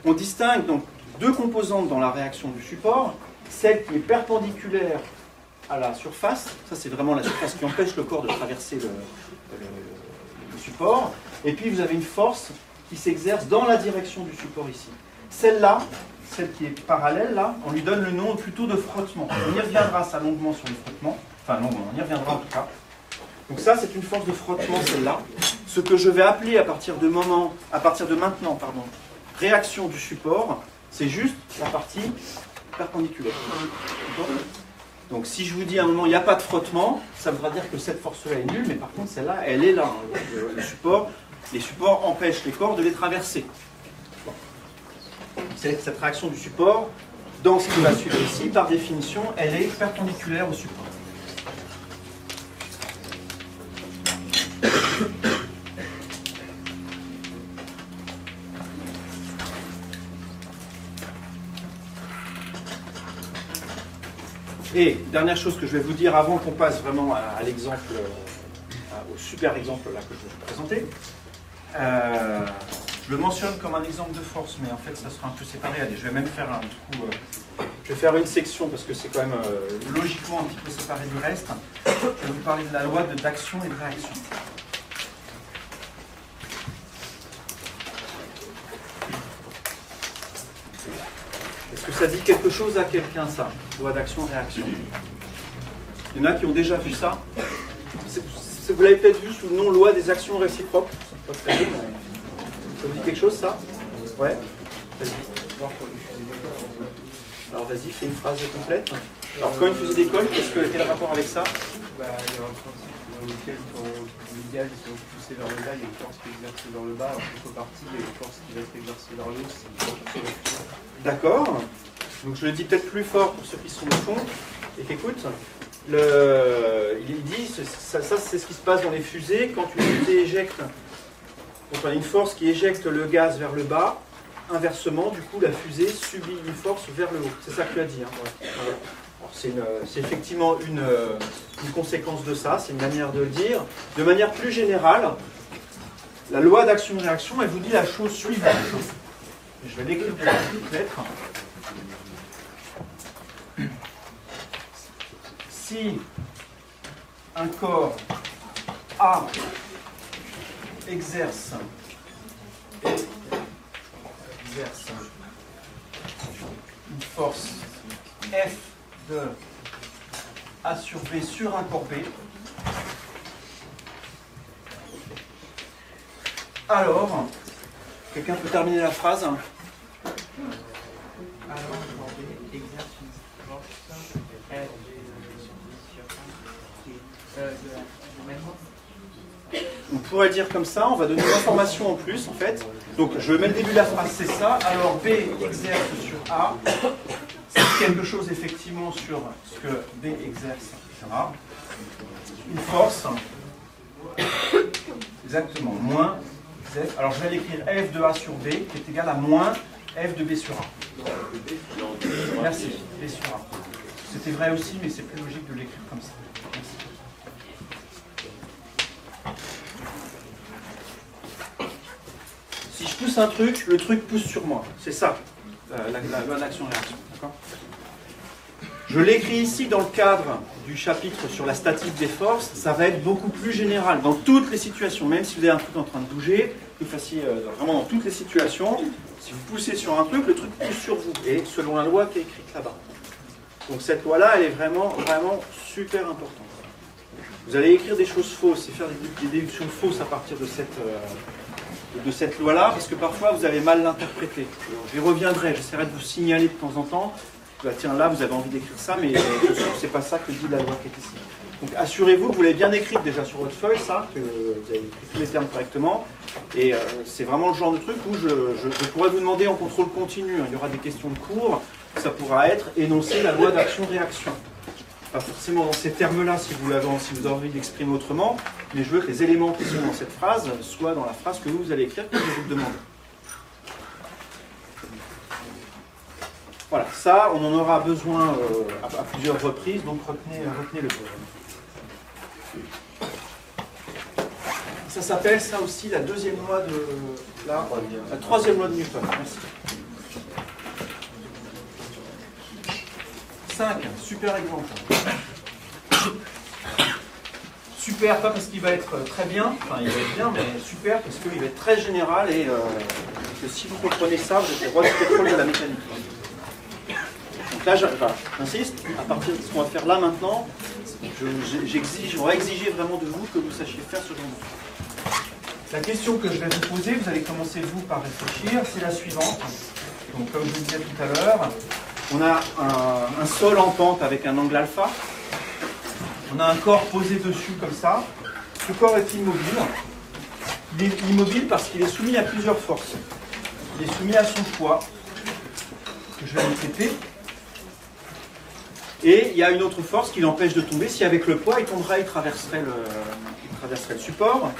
On distingue donc deux composantes dans la réaction du support, celle qui est perpendiculaire à la surface, ça c'est vraiment la surface qui empêche le corps de traverser le support, et puis vous avez une force qui s'exerce dans la direction du support ici. Celle-là, celle qui est parallèle là, on lui donne le nom plutôt de frottement. On y reviendra ça longuement sur le frottement, enfin longuement, on y reviendra en tout cas. Donc ça c'est une force de frottement celle-là. Ce que je vais appeler à partir de maintenant, réaction du support, c'est juste la partie perpendiculaire. Donc si je vous dis à un moment il n'y a pas de frottement, ça voudra dire que cette force-là est nulle, mais par contre celle-là, elle est là. Les supports empêchent les corps de les traverser. Cette réaction du support, dans ce qui va suivre ici, par définition, elle est perpendiculaire au support. Et dernière chose que je vais vous dire avant qu'on passe vraiment à l'exemple, au super exemple là que je vais vous présenter. Je le mentionne comme un exemple de force, mais en fait ça sera un peu séparé. Allez, je vais même faire je vais faire une section parce que c'est quand même logiquement un petit peu séparé du reste. Je vais vous parler de la loi d'action et de réaction. Est-ce que ça dit quelque chose à quelqu'un, ça? Loi d'action-réaction. Il y en a qui ont déjà vu ça. Vous l'avez peut-être vu sous le nom loi des actions réciproques. Ça vous dit quelque chose, ça? Ouais. Vas-y. Alors vas-y, fais une phrase complète. Alors quand une fusée décolle, quel est le rapport avec ça? Il y a un principe dans lequel quand l'idéal est poussé vers le bas, il y a une force qui est exercée vers le bas, alors qu'en contrepartie, il y a une force qui va être exercée vers le haut, c'est une force qui va être... D'accord. Donc je le dis peut-être plus fort pour ceux qui sont au fond et qui écoutent. Il dit, ça c'est ce qui se passe dans les fusées, quand une fusée éjecte, donc on a une force qui éjecte le gaz vers le bas, inversement, du coup la fusée subit une force vers le haut. C'est ça que tu as dit. Hein. Ouais. C'est effectivement une conséquence de ça, c'est une manière de le dire. De manière plus générale, la loi d'action-réaction, elle vous dit la chose suivante. Je vais l'écrire pour toutes lettres. Si un corps A exerce une force F de A sur B sur un corps B, alors, quelqu'un peut terminer la phrase? Alors, corps B exerce une force F on pourrait dire comme ça, on va donner une information en plus en fait. Donc je mets le début de la phrase, c'est ça. Alors B exerce sur A, c'est quelque chose effectivement sur ce que B exerce sur A. Une force, exactement, moins F. Alors je vais l'écrire F de A sur B, qui est égal à moins F de B sur A. Merci, B sur A. C'était vrai aussi, mais c'est plus logique de l'écrire comme ça. Merci. Si je pousse un truc, le truc pousse sur moi. C'est ça, la loi d'action-réaction. Je l'écris ici dans le cadre du chapitre sur la statique des forces. Ça va être beaucoup plus général dans toutes les situations. Même si vous avez un truc en train de bouger, que vous fassiez vraiment dans toutes les situations, si vous poussez sur un truc, le truc pousse sur vous. Et selon la loi qui est écrite là-bas. Donc cette loi-là, elle est vraiment, vraiment super importante. Vous allez écrire des choses fausses et faire des déductions fausses à partir de cette loi-là, parce que parfois vous avez mal l'interpréter. J'y reviendrai, j'essaierai de vous signaler de temps en temps. Bah, tiens, là vous avez envie d'écrire ça, mais je suis sûr que c'est pas ça que dit la loi qui est ici. Donc assurez-vous que vous l'avez bien écrite déjà sur votre feuille, ça, que vous avez écrit tous les termes correctement. Et c'est vraiment le genre de truc où je pourrais vous demander en contrôle continu. Il y aura des questions de cours, ça pourra être énoncer la loi d'action-réaction. Pas forcément dans ces termes-là si vous avez envie d'exprimer autrement, mais je veux que les éléments qui sont dans cette phrase soient dans la phrase que vous allez écrire que je vous demande. Voilà, ça, on en aura besoin à plusieurs reprises, donc retenez-le. Ça s'appelle ça aussi la deuxième loi de la troisième loi de Newton. Merci. 5, super exemple. Super, pas parce qu'il va être très bien, enfin il va être bien, mais super parce qu'il va être très général et que si vous comprenez ça, vous êtes le roi du pétrole de la mécanique. Donc là, j'insiste, à partir de ce qu'on va faire là maintenant, on va exiger vraiment de vous que vous sachiez faire ce genre de choses. La question que je vais vous poser, vous allez commencer vous par réfléchir, c'est la suivante. Donc comme je vous disais tout à l'heure, on a un sol en pente avec un angle alpha. On a un corps posé dessus comme ça. Ce corps est immobile. Il est immobile parce qu'il est soumis à plusieurs forces. Il est soumis à son poids, que je vais répéter. Et il y a une autre force qui l'empêche de tomber. Si avec le poids, il tomberait, il traverserait le support.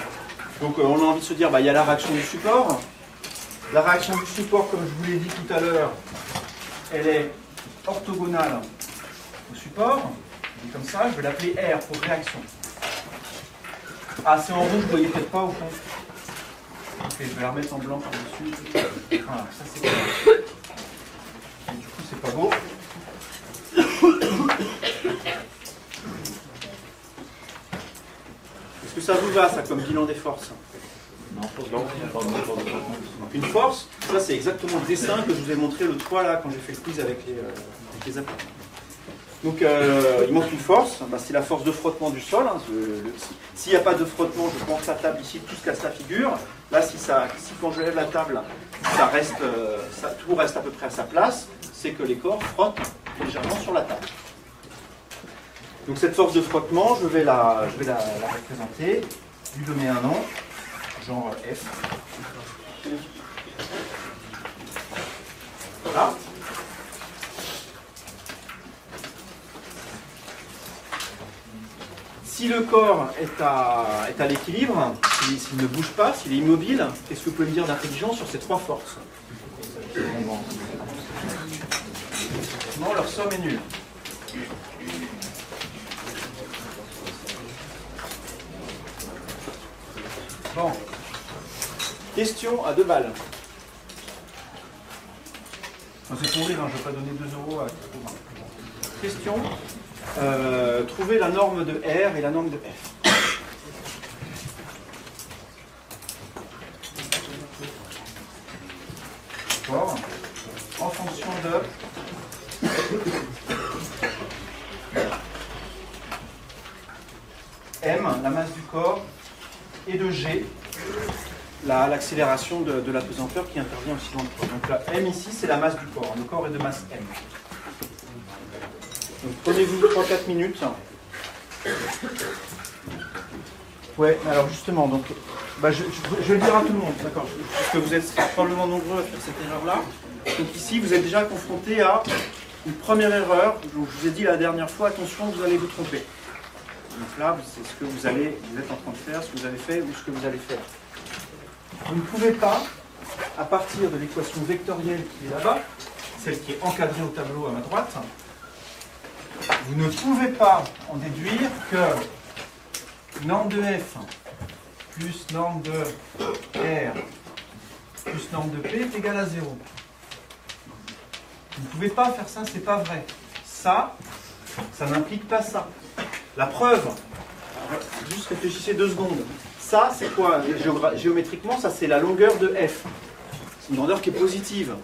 Donc on a envie de se dire, il y a la réaction du support. La réaction du support, comme je vous l'ai dit tout à l'heure, elle est orthogonale au support. Et comme ça, je vais l'appeler R pour réaction. Ah, c'est en rouge, vous ne voyez peut-être pas au fond. Ok, je vais la remettre en blanc par-dessus. Voilà, ça c'est bien. Et du coup, c'est pas beau. Est-ce que ça vous va, ça, comme bilan des forces? Non. Une force, ça c'est exactement le dessin que je vous ai montré l'autre fois là quand j'ai fait le quiz avec les appels. Donc il manque une force, c'est la force de frottement du sol. S'il n'y a pas de frottement, je pense la table ici, tout se casse la figure. Là, si quand je lève la table, tout reste à peu près à sa place, c'est que les corps frottent légèrement sur la table. Donc cette force de frottement, je vais la représenter, lui donner un nom, genre F. Voilà. Si le corps est à l'équilibre, s'il ne bouge pas, s'il est immobile, qu'est-ce que vous pouvez me dire d'intelligent sur ces trois forces? Non, leur somme est nulle. Bon. Question à 2 balles. Enfin, c'est pour rire, je ne vais pas donner 2 € à tout. Question. Trouver la norme de R et la norme de F. D'accord. En fonction de M, la masse du corps, et de G, l'accélération de la pesanteur qui intervient aussi dans le corps. Donc la M ici, c'est la masse du corps. Le corps est de masse M. Donc prenez-vous 3-4 minutes. Ouais, alors justement, donc, je vais le dire à tout le monde, d'accord, parce que vous êtes probablement nombreux à faire cette erreur-là. Donc ici, vous êtes déjà confronté à une première erreur. Donc, je vous ai dit la dernière fois, attention, vous allez vous tromper. Donc là, c'est ce que vous êtes en train de faire, ce que vous avez fait ou ce que vous allez faire. Vous ne pouvez pas, à partir de l'équation vectorielle qui est là-bas, celle qui est encadrée au tableau à ma droite, vous ne pouvez pas en déduire que norme de F plus norme de R plus norme de P est égal à 0. Vous ne pouvez pas faire ça, c'est pas vrai. Ça n'implique pas ça. La preuve, juste réfléchissez 2 secondes. Ça, c'est quoi? Géométriquement, ça c'est la longueur de F. C'est une longueur qui est positive.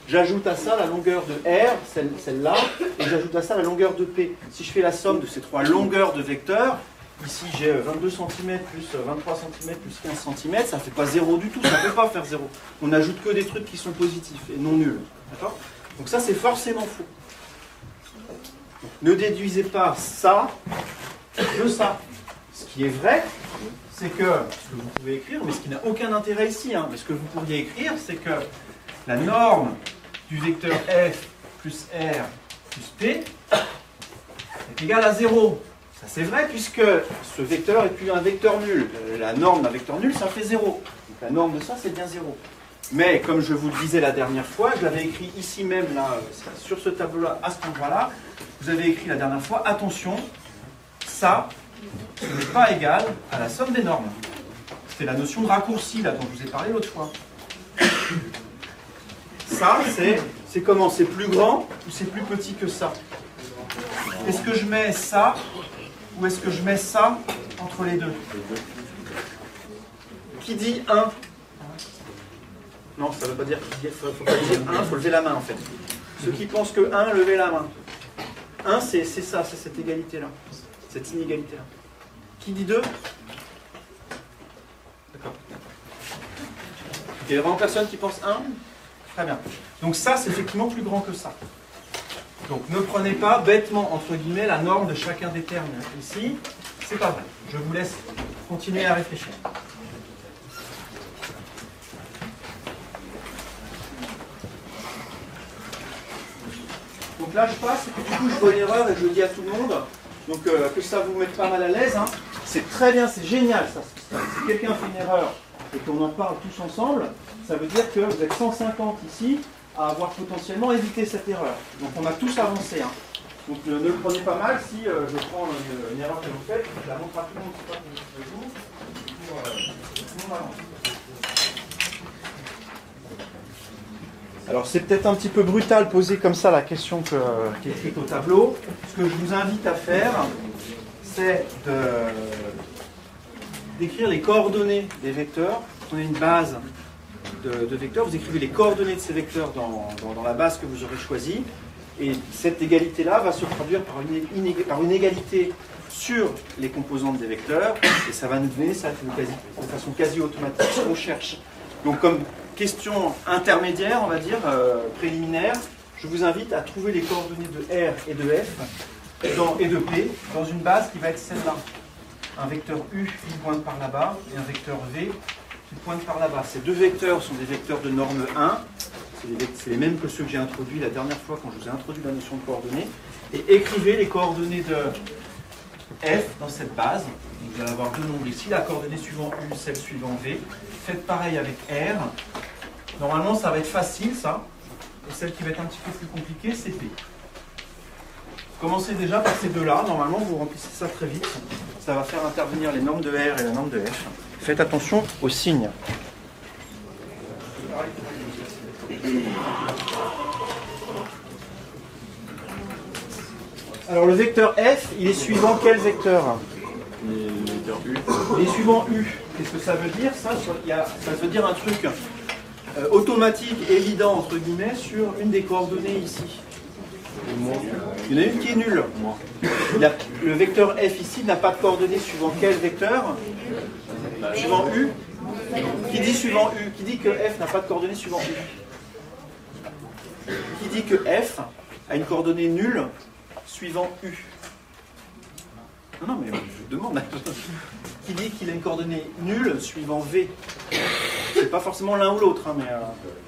j'ajoute à ça la longueur de R, celle-là, et j'ajoute à ça la longueur de P. Si je fais la somme de ces trois longueurs de vecteurs, ici j'ai 22 cm plus 23 cm plus 15 cm, ça ne fait pas 0 du tout, ça ne peut pas faire 0. On n'ajoute que des trucs qui sont positifs et non nuls. D'accord ? Donc ça, c'est forcément faux. Ne déduisez pas ça de ça. Ce qui est vrai, c'est que, ce que vous pouvez écrire, mais ce qui n'a aucun intérêt ici, hein, mais ce que vous pourriez écrire, c'est que la norme du vecteur f plus r plus p est égale à 0. Ça c'est vrai puisque ce vecteur est plus un vecteur nul. La norme d'un vecteur nul, ça fait 0. Donc la norme de ça, c'est bien 0. Mais comme je vous le disais la dernière fois, je l'avais écrit ici même, là, sur ce tableau-là, à cet endroit-là, vous avez écrit la dernière fois, attention, ça, ce n'est pas égal à la somme des normes. C'était la notion de raccourci, là, dont je vous ai parlé l'autre fois. Ça, c'est comment? C'est plus grand ou c'est plus petit que ça? Est-ce que je mets ça ou est-ce que je mets ça entre les deux? Qui dit 1? Non, ça ne veut pas dire qu'il faut pas dire 1, il faut lever la main en fait. Ceux qui pensent que 1, levez la main. 1, c'est ça, c'est cette égalité-là, cette inégalité-là. Qui dit 2? D'accord. Il y a vraiment personne qui pense 1? Très bien. Donc ça, c'est effectivement plus grand que ça. Donc ne prenez pas bêtement, entre guillemets, la norme de chacun des termes ici. C'est pas vrai. Je vous laisse continuer à réfléchir. Donc là, je passe, et puis du coup, je vois une erreur et je le dis à tout le monde. Donc que ça vous mette pas mal à l'aise. Hein. C'est très bien, c'est génial ça. Si quelqu'un fait une erreur et qu'on en parle tous ensemble, ça veut dire que vous êtes 150 ici à avoir potentiellement évité cette erreur. Donc on a tous avancé. Hein. Donc ne le prenez pas mal si je prends une erreur que vous faites, je la montre à tout le monde, c'est pas que vous, tout le monde avance. Alors c'est peut-être un petit peu brutal poser comme ça la question qui est écrite au tableau. Ce que je vous invite à faire, c'est d'écrire les coordonnées des vecteurs. On a une base de vecteurs, vous écrivez les coordonnées de ces vecteurs dans la base que vous aurez choisie. Et cette égalité-là va se traduire par une égalité sur les composantes des vecteurs. Et ça va nous donner ça de façon quasi automatique ce qu'on cherche. Donc comme question intermédiaire, on va dire, préliminaire, je vous invite à trouver les coordonnées de R et de F et de P dans une base qui va être celle-là. Un vecteur U qui pointe par là-bas et un vecteur V qui pointe par là-bas. Ces deux vecteurs sont des vecteurs de norme 1. C'est les mêmes que ceux que j'ai introduits la dernière fois quand je vous ai introduit la notion de coordonnées. Et écrivez les coordonnées de F dans cette base. Vous allez avoir deux nombres ici, la coordonnée suivant U, celle suivant V. Faites pareil avec R. Normalement, ça va être facile, ça. Et celle qui va être un petit peu plus compliquée, c'est P. Commencez déjà par ces deux-là. Normalement, vous remplissez ça très vite. Ça va faire intervenir les normes de R et la norme de F. Faites attention aux signes. Alors, le vecteur F, il est suivant quel vecteur? Le vecteur U. Il est suivant U. Qu'est-ce que ça veut dire? Ça veut dire un truc automatique, évident, entre guillemets, sur une des coordonnées ici. Il y en a une qui est nulle. Le vecteur F ici n'a pas de coordonnées suivant quel vecteur? Suivant U. Qui dit suivant U? Qui dit que F n'a pas de coordonnées suivant U? Qui dit que F a une coordonnée nulle suivant U? Non, mais je demande. Qui dit qu'il a une coordonnée nulle suivant V? C'est pas forcément l'un ou l'autre, hein, mais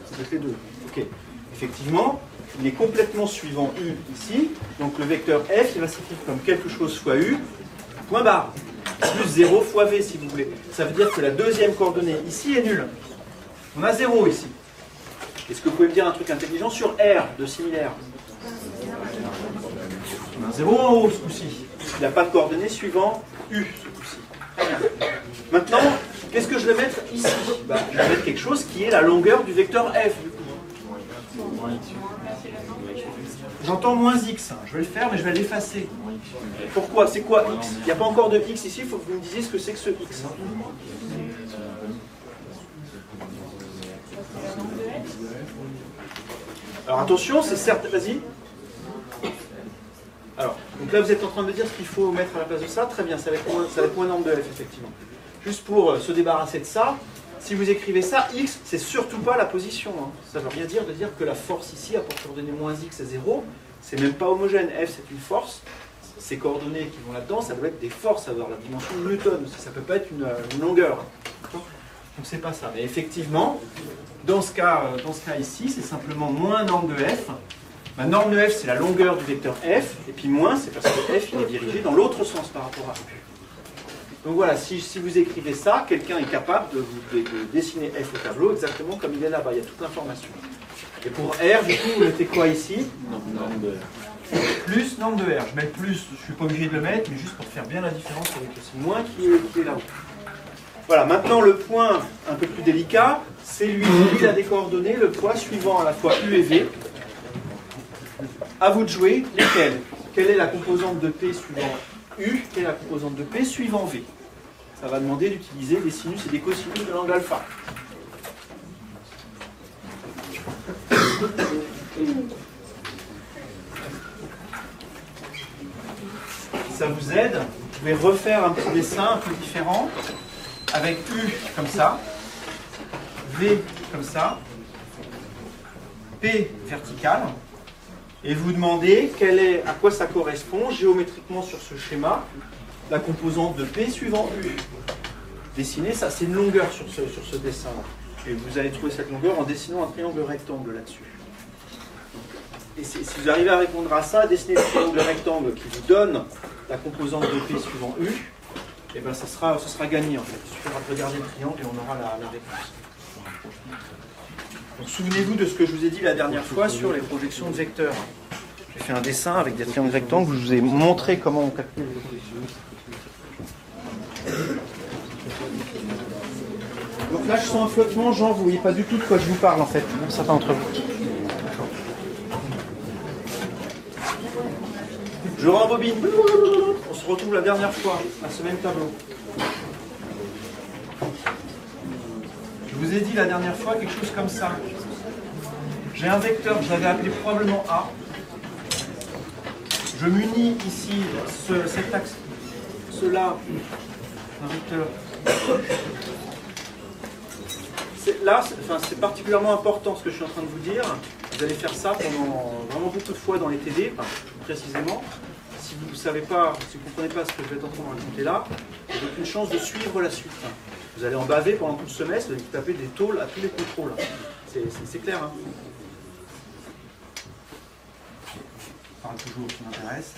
c'est peut-être les deux. Ok. Effectivement, il est complètement suivant U ici. Donc le vecteur F, il va s'écrire comme quelque chose fois U, point barre. Plus 0 fois V, si vous voulez. Ça veut dire que la deuxième coordonnée ici est nulle. On a 0 ici. Est-ce que vous pouvez me dire un truc intelligent sur R de similaire? On a 0 en haut ce coup-ci. Il n'a pas de coordonnées suivant U ce coup-ci. Maintenant, qu'est-ce que je vais mettre ici? Je vais mettre quelque chose qui est la longueur du vecteur F. J'entends moins X. Je vais le faire, mais je vais l'effacer. Pourquoi? C'est quoi X? Il n'y a pas encore de X ici, il faut que vous me disiez ce que c'est que ce X. Alors attention, c'est certes... Vas-y. Alors, donc là vous êtes en train de me dire ce qu'il faut mettre à la place de ça. Très bien, ça va être moins norme de f, effectivement. Juste pour se débarrasser de ça, si vous écrivez ça, x, c'est surtout pas la position. Hein. Ça ne veut rien dire de dire que la force ici, à partir de moins x est 0, c'est même pas homogène. F, c'est une force. Ces coordonnées qui vont là-dedans, ça doit être des forces, ça doit avoir la dimension de Newton. Ça ne peut pas être une longueur. Donc c'est pas ça. Mais effectivement, dans ce cas ici, c'est simplement moins norme de f. Ma norme de f, c'est la longueur du vecteur f, et puis moins, c'est parce que f il est dirigé dans l'autre sens par rapport à u. Donc voilà, si vous écrivez ça, quelqu'un est capable de dessiner f au tableau exactement comme il est là-bas, il y a toute l'information. Et pour r, du coup, vous mettez quoi ici? Norme de R. Plus norme de r. Je mets le plus, je ne suis pas obligé de le mettre, mais juste pour faire bien la différence avec le moins qui est là-haut. Voilà, maintenant le point un peu plus délicat, c'est lui. Il a des coordonnées, le poids suivant à la fois u et v. À vous de jouer, lesquels? Quelle est la composante de P suivant U? Quelle est la composante de P suivant V? Ça va demander d'utiliser des sinus et des cosinus de l'angle alpha. Si ça vous aide, vous pouvez refaire un petit dessin un peu différent, avec U comme ça, V comme ça, P vertical. Et vous demandez à quoi ça correspond géométriquement sur ce schéma, la composante de P suivant U. Dessiner ça, c'est une longueur sur ce dessin. Et vous allez trouver cette longueur en dessinant un triangle rectangle là-dessus. Et si vous arrivez à répondre à ça, dessiner le triangle rectangle qui vous donne la composante de P suivant U, et ben ça sera gagné en fait. Il suffira de regarder le triangle et on aura la réponse. Donc, souvenez-vous de ce que je vous ai dit la dernière fois sur les projections de vecteurs. J'ai fait un dessin avec des triangles rectangles où je vous ai montré comment on calcule les projections. Donc là, je sens un flottement. Jean, vous ne voyez pas du tout de quoi je vous parle en fait. Bon, ça va entre vous. Je rembobine. On se retrouve la dernière fois à ce même tableau. Je vous ai dit la dernière fois quelque chose comme ça. J'ai un vecteur que j'avais appelé probablement A. Je munis ici cet axe, cela, un vecteur. C'est particulièrement important ce que je suis en train de vous dire. Vous allez faire ça pendant vraiment beaucoup de fois dans les TD, précisément. Si vous ne savez pas, si vous ne comprenez pas ce que je vais être en train de raconter là, vous n'avez aucune chance de suivre la suite. Vous allez en baver pendant tout le semestre, vous allez taper des tôles à tous les contrôles. C'est clair, hein? Je parle toujours qui m'intéresse.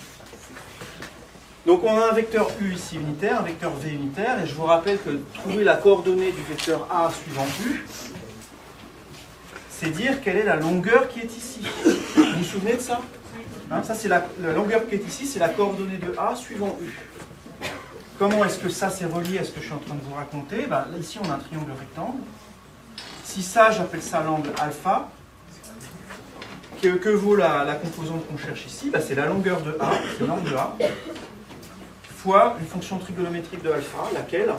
Donc on a un vecteur U ici unitaire, un vecteur V unitaire, et je vous rappelle que trouver la coordonnée du vecteur A suivant U, c'est dire quelle est la longueur qui est ici. Vous vous souvenez de ça? Hein, ça c'est la longueur qui est ici, c'est la coordonnée de A suivant U. Comment est-ce que ça c'est relié à ce que je suis en train de vous raconter? Là, ici on a un triangle rectangle. Si ça, j'appelle ça l'angle alpha, que vaut la composante qu'on cherche ici? C'est la longueur de A, c'est l'angle de A, fois une fonction trigonométrique de alpha, laquelle?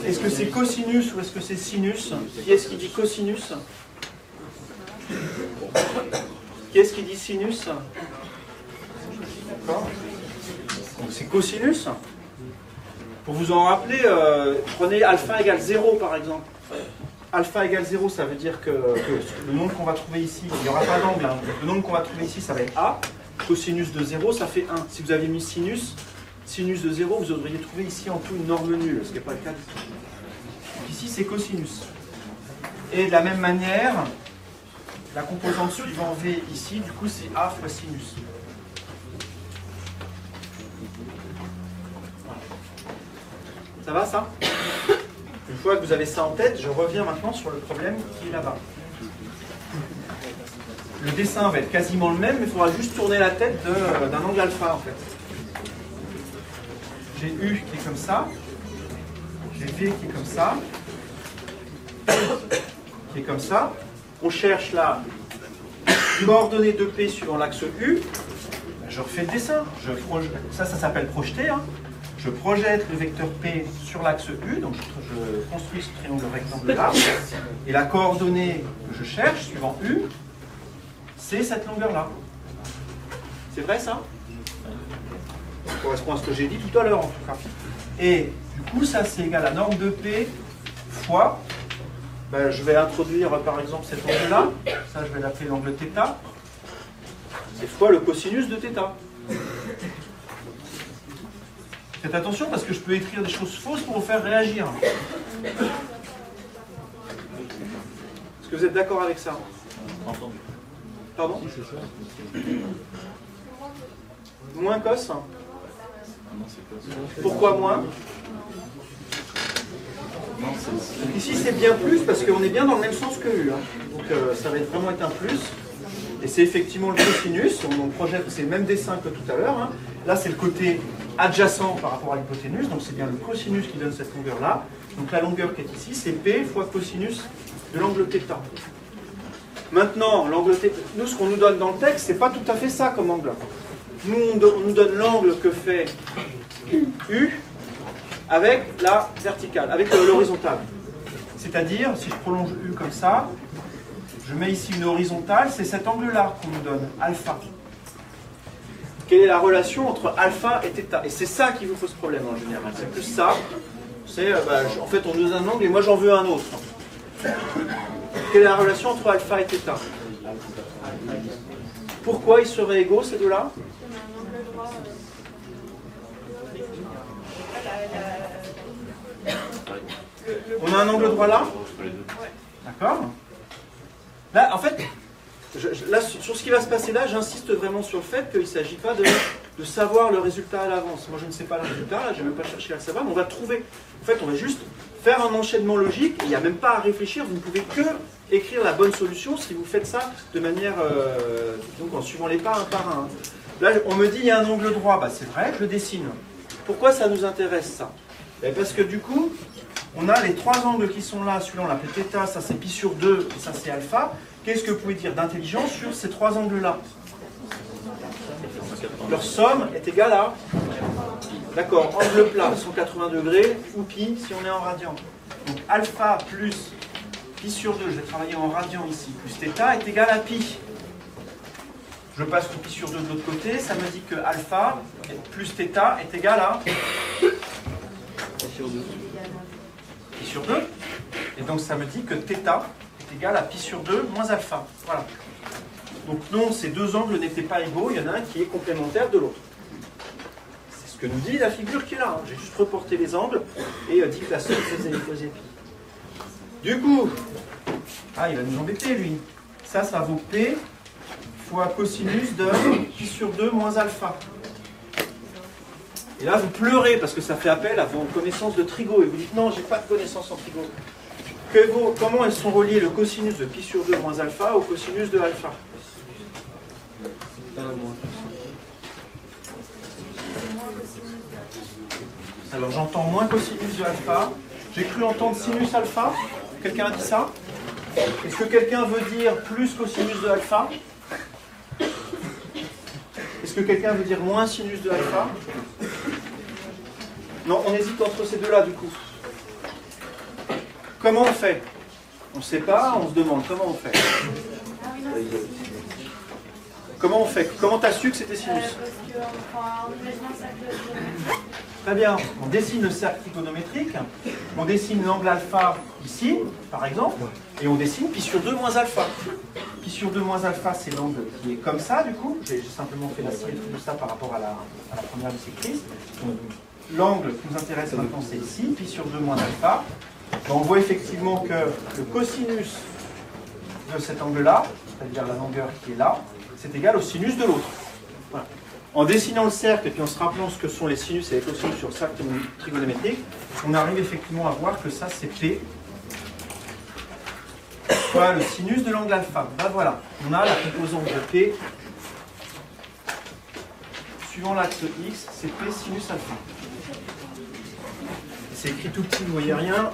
Est-ce que c'est cosinus ou est-ce que c'est sinus? Qui est-ce qui dit cosinus? Qui est-ce qui dit sinus? D'accord. Donc c'est cosinus. Pour vous en rappeler, prenez alpha égale 0 par exemple. Alpha égale 0, ça veut dire que le nombre qu'on va trouver ici, il n'y aura pas d'angle, hein. Le nombre qu'on va trouver ici, ça va être A. Cosinus de 0, ça fait 1. Si vous aviez mis sinus de 0, vous auriez trouvé ici en tout une norme nulle, ce qui n'est pas le cas du tout. Donc ici, c'est cosinus. Et de la même manière, la composante suivant V ici, du coup, c'est A fois sinus. Ça va, ça? Une fois que vous avez ça en tête, je reviens maintenant sur le problème qui est là-bas. Le dessin va être quasiment le même, mais il faudra juste tourner la tête d'un angle alpha, en fait. J'ai U qui est comme ça, j'ai V qui est comme ça, qui est comme ça. On cherche la coordonnée de P suivant l'axe U. Je refais le dessin. Ça s'appelle projeter. Hein. Je projette le vecteur P sur l'axe U, donc je construis ce triangle rectangle-là, et la coordonnée que je cherche, suivant U, c'est cette longueur-là. C'est vrai ça? Ça correspond à ce que j'ai dit tout à l'heure en tout cas. Et du coup, ça c'est égal à norme de P fois, ben, je vais introduire par exemple cet angle-là, ça je vais l'appeler l'angle θ, c'est fois le cosinus de θ. Faites attention parce que je peux écrire des choses fausses pour vous faire réagir. Est-ce que vous êtes d'accord avec ça? Entendu. Pardon? Si, c'est ça. Moins cos? Ah non, c'est quoi ça? Pourquoi moins? Non, c'est... Ici c'est bien plus parce qu'on est bien dans le même sens que U. Hein. Donc ça va vraiment être un plus. Et c'est effectivement le cosinus. On projette, c'est le même dessin que tout à l'heure. Hein. Là c'est le côté adjacent par rapport à l'hypoténuse. Donc c'est bien le cosinus qui donne cette longueur-là. Donc la longueur qui est ici, c'est P fois cosinus de l'angle θ. Maintenant, l'angle θ, nous ce qu'on nous donne dans le texte, c'est pas tout à fait ça comme angle. Nous on nous donne l'angle que fait U avec la verticale, avec l'horizontale. C'est-à-dire, si je prolonge U comme ça, je mets ici une horizontale, c'est cet angle-là qu'on nous donne, alpha. Quelle est la relation entre alpha et θ? Et c'est ça qui vous pose problème en général. C'est plus ça. C'est, en fait, on nous donne un angle et moi j'en veux un autre. Quelle est la relation entre alpha et θ? Pourquoi ils seraient égaux ces deux-là? On a un angle droit là? D'accord? Là, en fait, là, sur ce qui va se passer là, j'insiste vraiment sur le fait qu'il ne s'agit pas de savoir le résultat à l'avance. Moi, je ne sais pas le résultat, là, je n'ai même pas cherché à le savoir, mais on va trouver. En fait, on va juste faire un enchaînement logique, il n'y a même pas à réfléchir, vous ne pouvez que écrire la bonne solution si vous faites ça de manière, donc en suivant les pas un par un. Là, on me dit il y a un angle droit, bah, c'est vrai, je le dessine. Pourquoi ça nous intéresse ça? Parce que du coup, on a les trois angles qui sont là, celui-là on l'appelle θ, ça c'est pi sur 2, et ça c'est alpha. Qu'est-ce que vous pouvez dire d'intelligent sur ces trois angles-là? Leur somme est égale à, d'accord, angle plat, 180 degrés, ou pi si on est en radian. Donc alpha plus pi sur 2, je vais travailler en radian ici, plus θ est égal à pi. Je passe le pi sur 2 de l'autre côté, ça me dit que alpha plus θ est égal à pi sur 2. Et donc ça me dit que θ est égal à pi sur 2 moins alpha. Voilà. Donc non, ces deux angles n'étaient pas égaux, il y en a un qui est complémentaire de l'autre. C'est ce que nous dit la figure qui est là. Hein. J'ai juste reporté les angles et dit que la somme faisait pi. Du coup, il va nous embêter lui. Ça vaut P fois cosinus de pi sur 2 moins alpha. Et là, vous pleurez parce que ça fait appel à vos connaissances de trigo. Et vous dites, non, j'ai pas de connaissances en trigo. Comment elles sont reliées le cosinus de pi sur 2 moins alpha au cosinus de alpha? Alors, j'entends moins cosinus de alpha. J'ai cru entendre sinus alpha. Quelqu'un a dit ça? Est-ce que quelqu'un veut dire plus cosinus de alpha? Est-ce que quelqu'un veut dire moins sinus de alpha? Non, on hésite entre ces deux-là, du coup. Comment on fait? On ne sait pas, on se demande comment on fait. Comment on fait? Comment tu as su que c'était sinus? Très bien, on dessine le cercle trigonométrique, on dessine l'angle alpha ici, par exemple, et on dessine pi sur 2 moins alpha. Pi sur 2 moins alpha, c'est l'angle qui est comme ça, du coup. J'ai simplement fait la symétrie de ça par rapport à la première bisectrice. L'angle qui nous intéresse maintenant, c'est ici, pi sur 2 moins alpha. On voit effectivement que le cosinus de cet angle-là, c'est-à-dire la longueur qui est là, c'est égal au sinus de l'autre. Voilà. En dessinant le cercle et puis en se rappelant ce que sont les sinus et les cosinus sur le cercle trigonométrique, on arrive effectivement à voir que ça c'est P. Voilà le sinus de l'angle alpha. Ben voilà, on a la composante de P. Suivant l'axe X, c'est P sinus alpha. C'est écrit tout petit, vous ne voyez rien.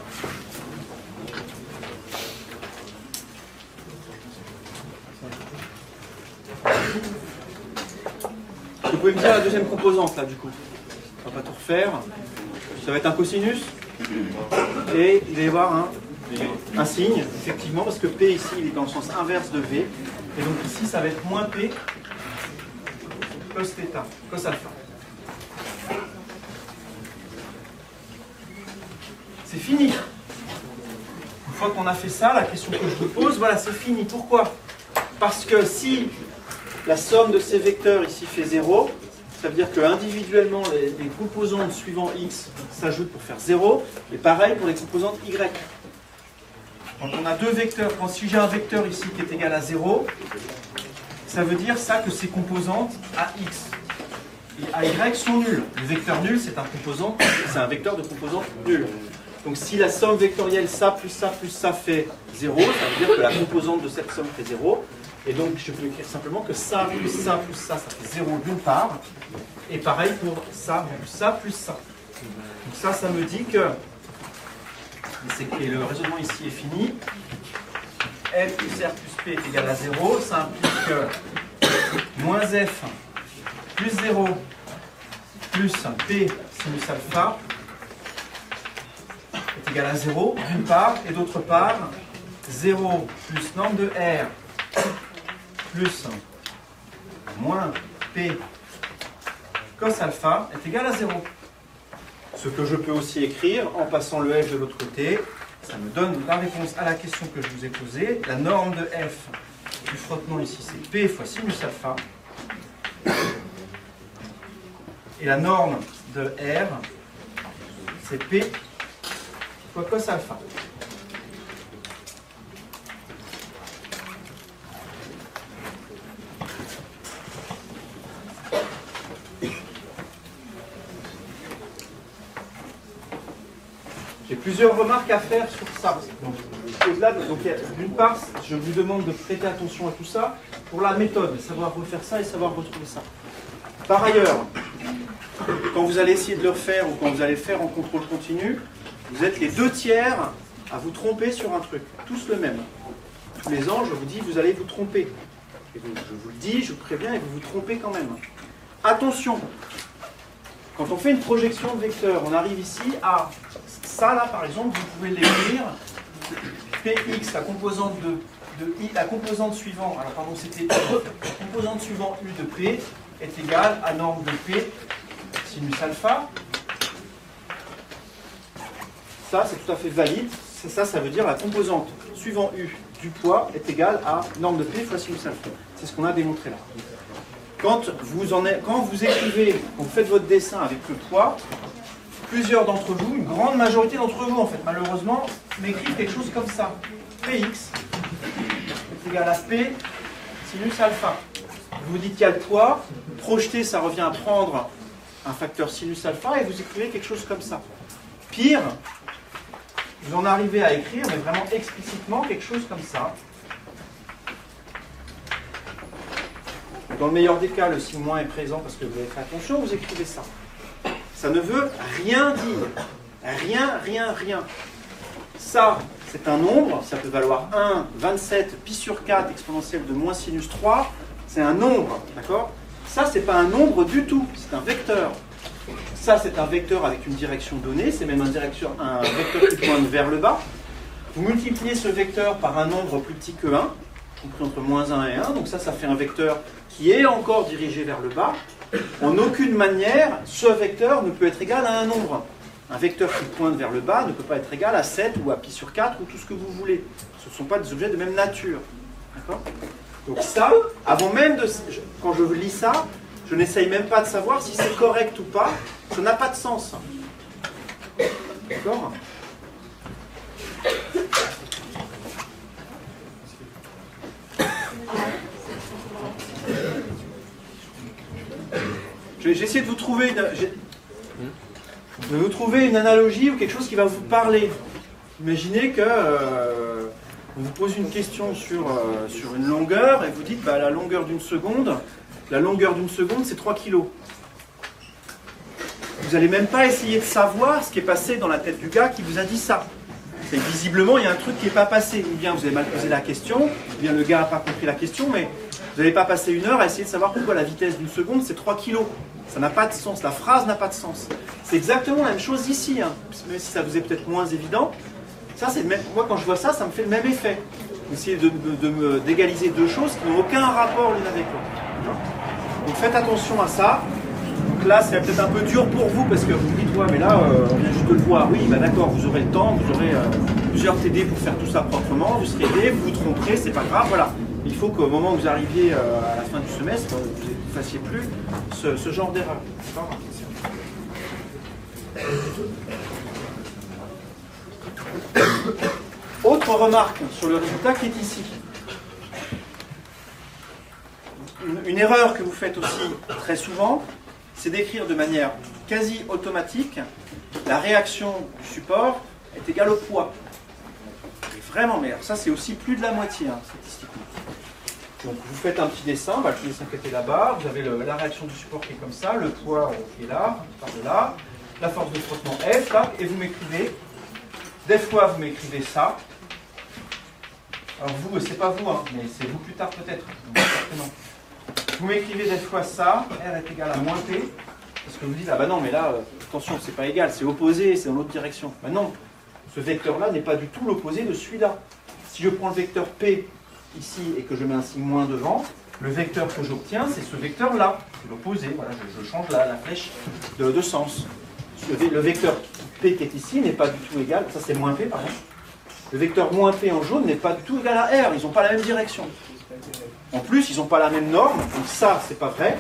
Vous pouvez me dire la deuxième composante là du coup. On va pas tout refaire. faire, ça va être un cosinus, et il va y avoir un signe, effectivement, parce que P ici, il est dans le sens inverse de V, et donc ici, ça va être moins P cos θ, cos alpha. C'est fini. Une fois qu'on a fait ça, la question que je vous pose, voilà, c'est fini. Pourquoi? Parce que si la somme de ces vecteurs ici fait 0, ça veut dire que individuellement les composantes suivant x s'ajoutent pour faire 0, et pareil pour les composantes y. Quand on a deux vecteurs, si j'ai un vecteur ici qui est égal à 0, ça veut dire ça que ces composantes AX et AY sont nulles. Le vecteur nul, c'est un vecteur de composante nulle. Donc si la somme vectorielle ça plus ça plus ça fait 0, ça veut dire que la composante de cette somme fait 0. Et donc je peux écrire simplement que ça plus ça plus ça, ça fait 0 d'une part. Et pareil pour ça plus ça plus ça. Donc ça me dit que le raisonnement ici est fini. F plus R plus P est égal à 0. Ça implique que moins F plus 0 plus P sinus alpha est égal à 0 d'une part, et d'autre part 0 plus norme de R plus moins P cos alpha est égal à 0. Ce que je peux aussi écrire en passant le F de l'autre côté, ça me donne la réponse à la question que je vous ai posée. La norme de F du frottement ici, c'est P fois sinus alpha. Et la norme de R, c'est P fois cos alpha. J'ai plusieurs remarques à faire sur ça. D'une part, je vous demande de prêter attention à tout ça pour la méthode, savoir refaire ça et savoir retrouver ça. Par ailleurs, quand vous allez essayer de le refaire ou quand vous allez le faire en contrôle continu, vous êtes les 2/3 à vous tromper sur un truc, tous le même. Tous les ans, je vous dis, vous allez vous tromper. Et donc, je vous le dis, je vous préviens, et vous vous trompez quand même. Attention, quand on fait une projection de vecteur, on arrive ici à ça là, par exemple, vous pouvez l'écrire Px, la composante de I, la composante suivante, alors pardon, c'était la composante suivante U de P est égale à norme de P sinus alpha. Ça, c'est tout à fait valide. Ça veut dire la composante suivant U du poids est égale à norme de P fois sinus alpha. C'est ce qu'on a démontré là. Quand vous écrivez, quand vous faites votre dessin avec le poids, plusieurs d'entre vous, une grande majorité d'entre vous en fait, malheureusement, m'écrivent quelque chose comme ça. Px est égal à P sinus alpha. Vous vous dites qu'il y a le poids, projeter ça revient à prendre un facteur sinus alpha et vous écrivez quelque chose comme ça. Pire, vous en arrivez à écrire, mais vraiment explicitement, quelque chose comme ça. Dans le meilleur des cas, le signe moins est présent parce que vous avez fait attention, vous écrivez ça. Ça ne veut rien dire. Rien. Ça, c'est un nombre, ça peut valoir 1, 27, pi sur 4, exponentielle de moins sinus 3. C'est un nombre, d'accord? Ça, c'est pas un nombre du tout, c'est un vecteur. Ça, c'est un vecteur avec une direction donnée, c'est même un vecteur qui pointe vers le bas. Vous multipliez ce vecteur par un nombre plus petit que 1, compris entre moins 1 et 1, donc ça fait un vecteur qui est encore dirigé vers le bas. En aucune manière, ce vecteur ne peut être égal à un nombre. Un vecteur qui pointe vers le bas ne peut pas être égal à 7 ou à pi sur 4 ou tout ce que vous voulez. Ce ne sont pas des objets de même nature. D'accord ? Donc ça, avant même quand je lis ça, je n'essaye même pas de savoir si c'est correct ou pas. Ça n'a pas de sens. D'accord ? J'ai essayé de vous trouver une analogie ou quelque chose qui va vous parler. Imaginez que on vous pose une question sur une longueur et vous dites la longueur d'une seconde c'est 3 kilos. Vous n'allez même pas essayer de savoir ce qui est passé dans la tête du gars qui vous a dit ça. C'est visiblement il y a un truc qui n'est pas passé. Ou bien vous avez mal posé la question, ou bien le gars n'a pas compris la question, mais Vous n'allez pas passer 1 heure à essayer de savoir pourquoi la vitesse d'une seconde, c'est 3 kg. Ça n'a pas de sens, la phrase n'a pas de sens. C'est exactement la même chose ici, hein. Même si ça vous est peut-être moins évident. Ça, c'est le même. Moi, quand je vois ça, ça me fait le même effet. Essayez d'égaliser deux choses qui n'ont aucun rapport l'une avec l'autre. Donc faites attention à ça. Donc là, c'est peut-être un peu dur pour vous parce que vous vous dites, ouais, mais là, on vient juste de le voir. Oui, bah d'accord, vous aurez le temps, vous aurez plusieurs TD pour faire tout ça proprement, vous serez aidé, vous vous tromperez, c'est pas grave, voilà. Il faut qu'au moment où vous arriviez à la fin du semestre, vous ne fassiez plus ce genre d'erreur. Autre remarque sur le résultat qui est ici. Une erreur que vous faites aussi très souvent, c'est d'écrire de manière quasi automatique la réaction du support est égale au poids. Et vraiment, mais ça c'est aussi plus de la moitié, hein, statistiquement. Donc vous faites un petit dessin, le petit dessin qui était là-bas, vous avez la réaction du support qui est comme ça, le poids qui est là, par de là, la force de frottement F, là, et vous m'écrivez, des fois vous m'écrivez ça. Alors vous, c'est pas vous, hein, mais c'est vous plus tard peut-être. Vous m'écrivez des fois ça, R est égal à moins P, parce que vous dites, ah bah non, mais là, attention, c'est pas égal, c'est opposé, c'est dans l'autre direction. Bah non, ce vecteur-là n'est pas du tout l'opposé de celui-là. Si je prends le vecteur P ici et que je mets un signe moins devant, le vecteur que j'obtiens, c'est ce vecteur-là, c'est l'opposé, voilà, je change la flèche de sens. Le vecteur P qui est ici n'est pas du tout égal, ça c'est moins P, pardon. Le vecteur moins P en jaune n'est pas du tout égal à R, ils n'ont pas la même direction. En plus, ils n'ont pas la même norme, donc ça, c'est pas vrai.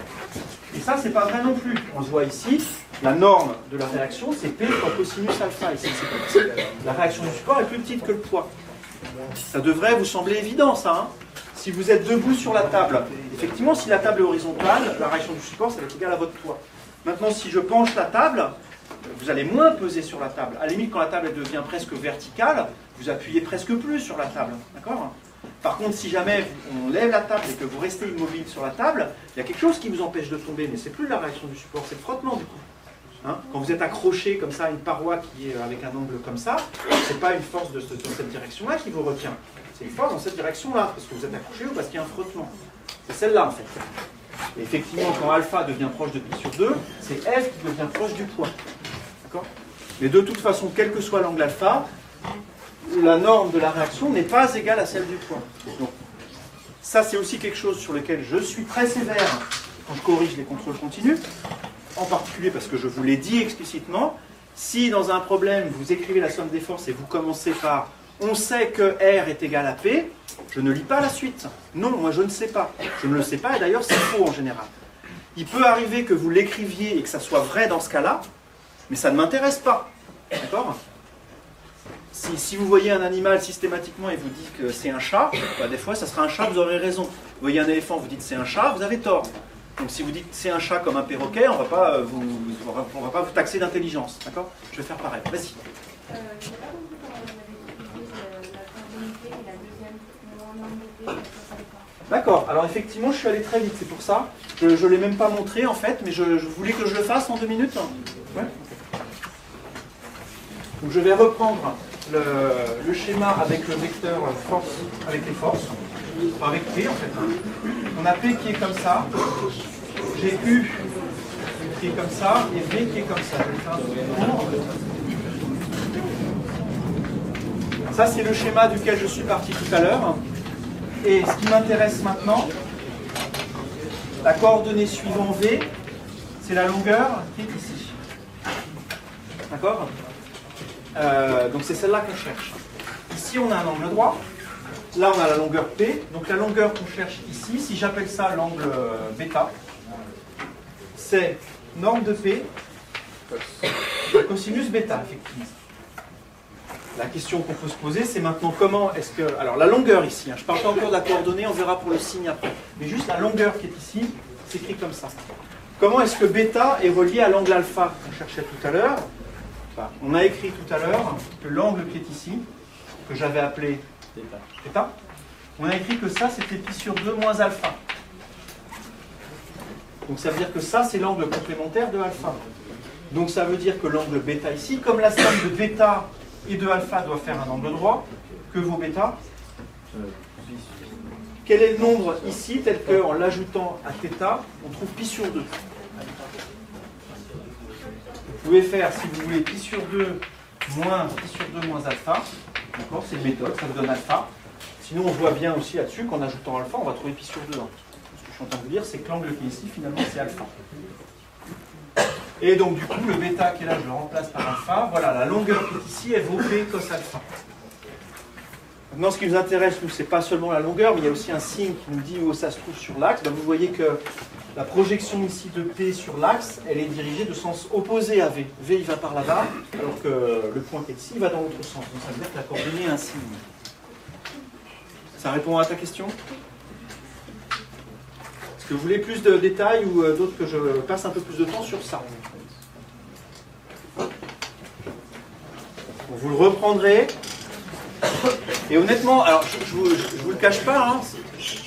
Et ça, c'est pas vrai non plus. On se voit ici, la norme de la réaction, c'est P fois cosinus alpha. Ici, c'est plus petit. La réaction du support est plus petite que le poids. Ça devrait vous sembler évident, ça. Hein, si vous êtes debout sur la table, effectivement, si la table est horizontale, la réaction du support, ça va être égal à votre poids. Maintenant, si je penche la table, vous allez moins peser sur la table. À la limite, quand la table devient presque verticale, vous appuyez presque plus sur la table. D'accord ? Par contre, si jamais on lève la table et que vous restez immobile sur la table, il y a quelque chose qui vous empêche de tomber, mais c'est plus la réaction du support, c'est le frottement du coup. Hein, quand vous êtes accroché comme ça à une paroi qui est avec un angle comme ça, c'est pas une force dans cette direction-là qui vous retient. C'est une force dans cette direction-là, parce que vous êtes accroché ou parce qu'il y a un frottement. C'est celle-là en fait. Et effectivement, quand alpha devient proche de pi sur 2, c'est F qui devient proche du poids. D'accord ? Mais de toute façon, quel que soit l'angle alpha, la norme de la réaction n'est pas égale à celle du poids. Donc, ça, c'est aussi quelque chose sur lequel je suis très sévère quand je corrige les contrôles continus, en particulier parce que je vous l'ai dit explicitement, si dans un problème, vous écrivez la somme des forces et vous commencez par « on sait que R est égal à P », je ne lis pas la suite. Non, moi je ne sais pas. Je ne le sais pas et d'ailleurs c'est faux en général. Il peut arriver que vous l'écriviez et que ça soit vrai dans ce cas-là, mais ça ne m'intéresse pas. D'accord ? Si vous voyez un animal systématiquement et vous dites que c'est un chat, bah des fois ça sera un chat, vous aurez raison. Vous voyez un éléphant, vous dites c'est un chat, vous avez tort. Donc si vous dites c'est un chat comme un perroquet, on ne va pas vous taxer d'intelligence. D'accord ? Je vais faire pareil. Vas-y. Je n'ai pas compris comment on avait utilisé la carbonité et la deuxième non-notée. D'accord, alors effectivement je suis allé très vite, c'est pour ça. Je ne l'ai même pas montré en fait, mais je voulais que je le fasse en 2 minutes. Ouais. Donc je vais reprendre le schéma avec le vecteur force, avec les forces, enfin avec P en fait. On a P qui est comme ça, j'ai U qui est comme ça, et V qui est comme ça. Je vais faire un tour. Ça c'est le schéma duquel je suis parti tout à l'heure. Et ce qui m'intéresse maintenant, la coordonnée suivant V, c'est la longueur qui est ici. D'accord ? Donc c'est celle-là qu'on cherche. Ici on a un angle droit, là on a la longueur P, donc la longueur qu'on cherche ici, si j'appelle ça l'angle bêta, c'est norme de P, cosinus bêta, effectivement. La question qu'on peut se poser, c'est maintenant comment est-ce que... Alors la longueur ici, hein, je ne parle pas encore de la coordonnée, on verra pour le signe après, mais juste la longueur qui est ici, c'est écrit comme ça. Comment est-ce que bêta est relié à l'angle alpha qu'on cherchait tout à l'heure ? On a écrit tout à l'heure que l'angle qui est ici, que j'avais appelé θ, on a écrit que ça c'était pi sur 2 moins alpha. Donc ça veut dire que ça c'est l'angle complémentaire de alpha. Donc ça veut dire que l'angle bêta ici, comme la somme de bêta et de alpha doit faire un angle droit, que vaut bêta ? quel est le nombre ici, tel qu'en l'ajoutant à θ, on trouve pi sur 2. Vous pouvez faire, si vous voulez, pi sur 2 moins pi sur 2 moins alpha. D'accord, c'est une méthode, ça vous donne alpha. Sinon, on voit bien aussi là-dessus qu'en ajoutant alpha, on va trouver pi sur 2. Ce que je suis en train de vous dire, c'est que l'angle qui est ici, finalement, c'est alpha. Et donc, du coup, le bêta qui est là, je le remplace par alpha. Voilà, la longueur qui est ici, elle vaut p cos alpha. Maintenant, ce qui nous intéresse, nous, c'est pas seulement la longueur, mais il y a aussi un signe qui nous dit où ça se trouve sur l'axe. Ben, vous voyez que la projection ici de P sur l'axe, elle est dirigée de sens opposé à V. V, il va par là-bas, alors que le point qui est ici, il va dans l'autre sens. Donc ça veut dire que la coordonnée est un signe. Ça répond à ta question? Est-ce que vous voulez plus de détails ou d'autres que je passe un peu plus de temps sur ça? Vous le reprendrez. Et honnêtement, alors je vous le cache pas, hein,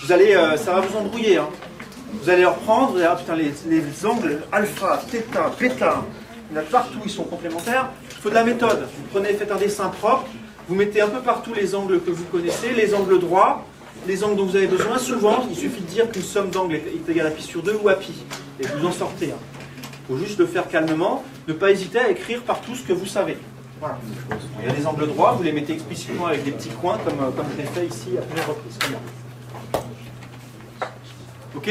vous allez, ça va vous embrouiller. Hein. Vous allez reprendre, et, putain, les angles alpha, θ, bêta, il y en a partout, ils sont complémentaires. Il faut de la méthode. Vous prenez, faites un dessin propre, vous mettez un peu partout les angles que vous connaissez, les angles droits, les angles dont vous avez besoin. Souvent, il suffit de dire qu'une somme d'angles est égale à pi sur 2 ou à pi. Et vous en sortez. Il faut juste le faire calmement, ne pas hésiter à écrire partout ce que vous savez. Voilà. Il y a des angles droits, vous les mettez explicitement avec des petits coins, comme je l'ai fait ici à plusieurs reprises. Ok ?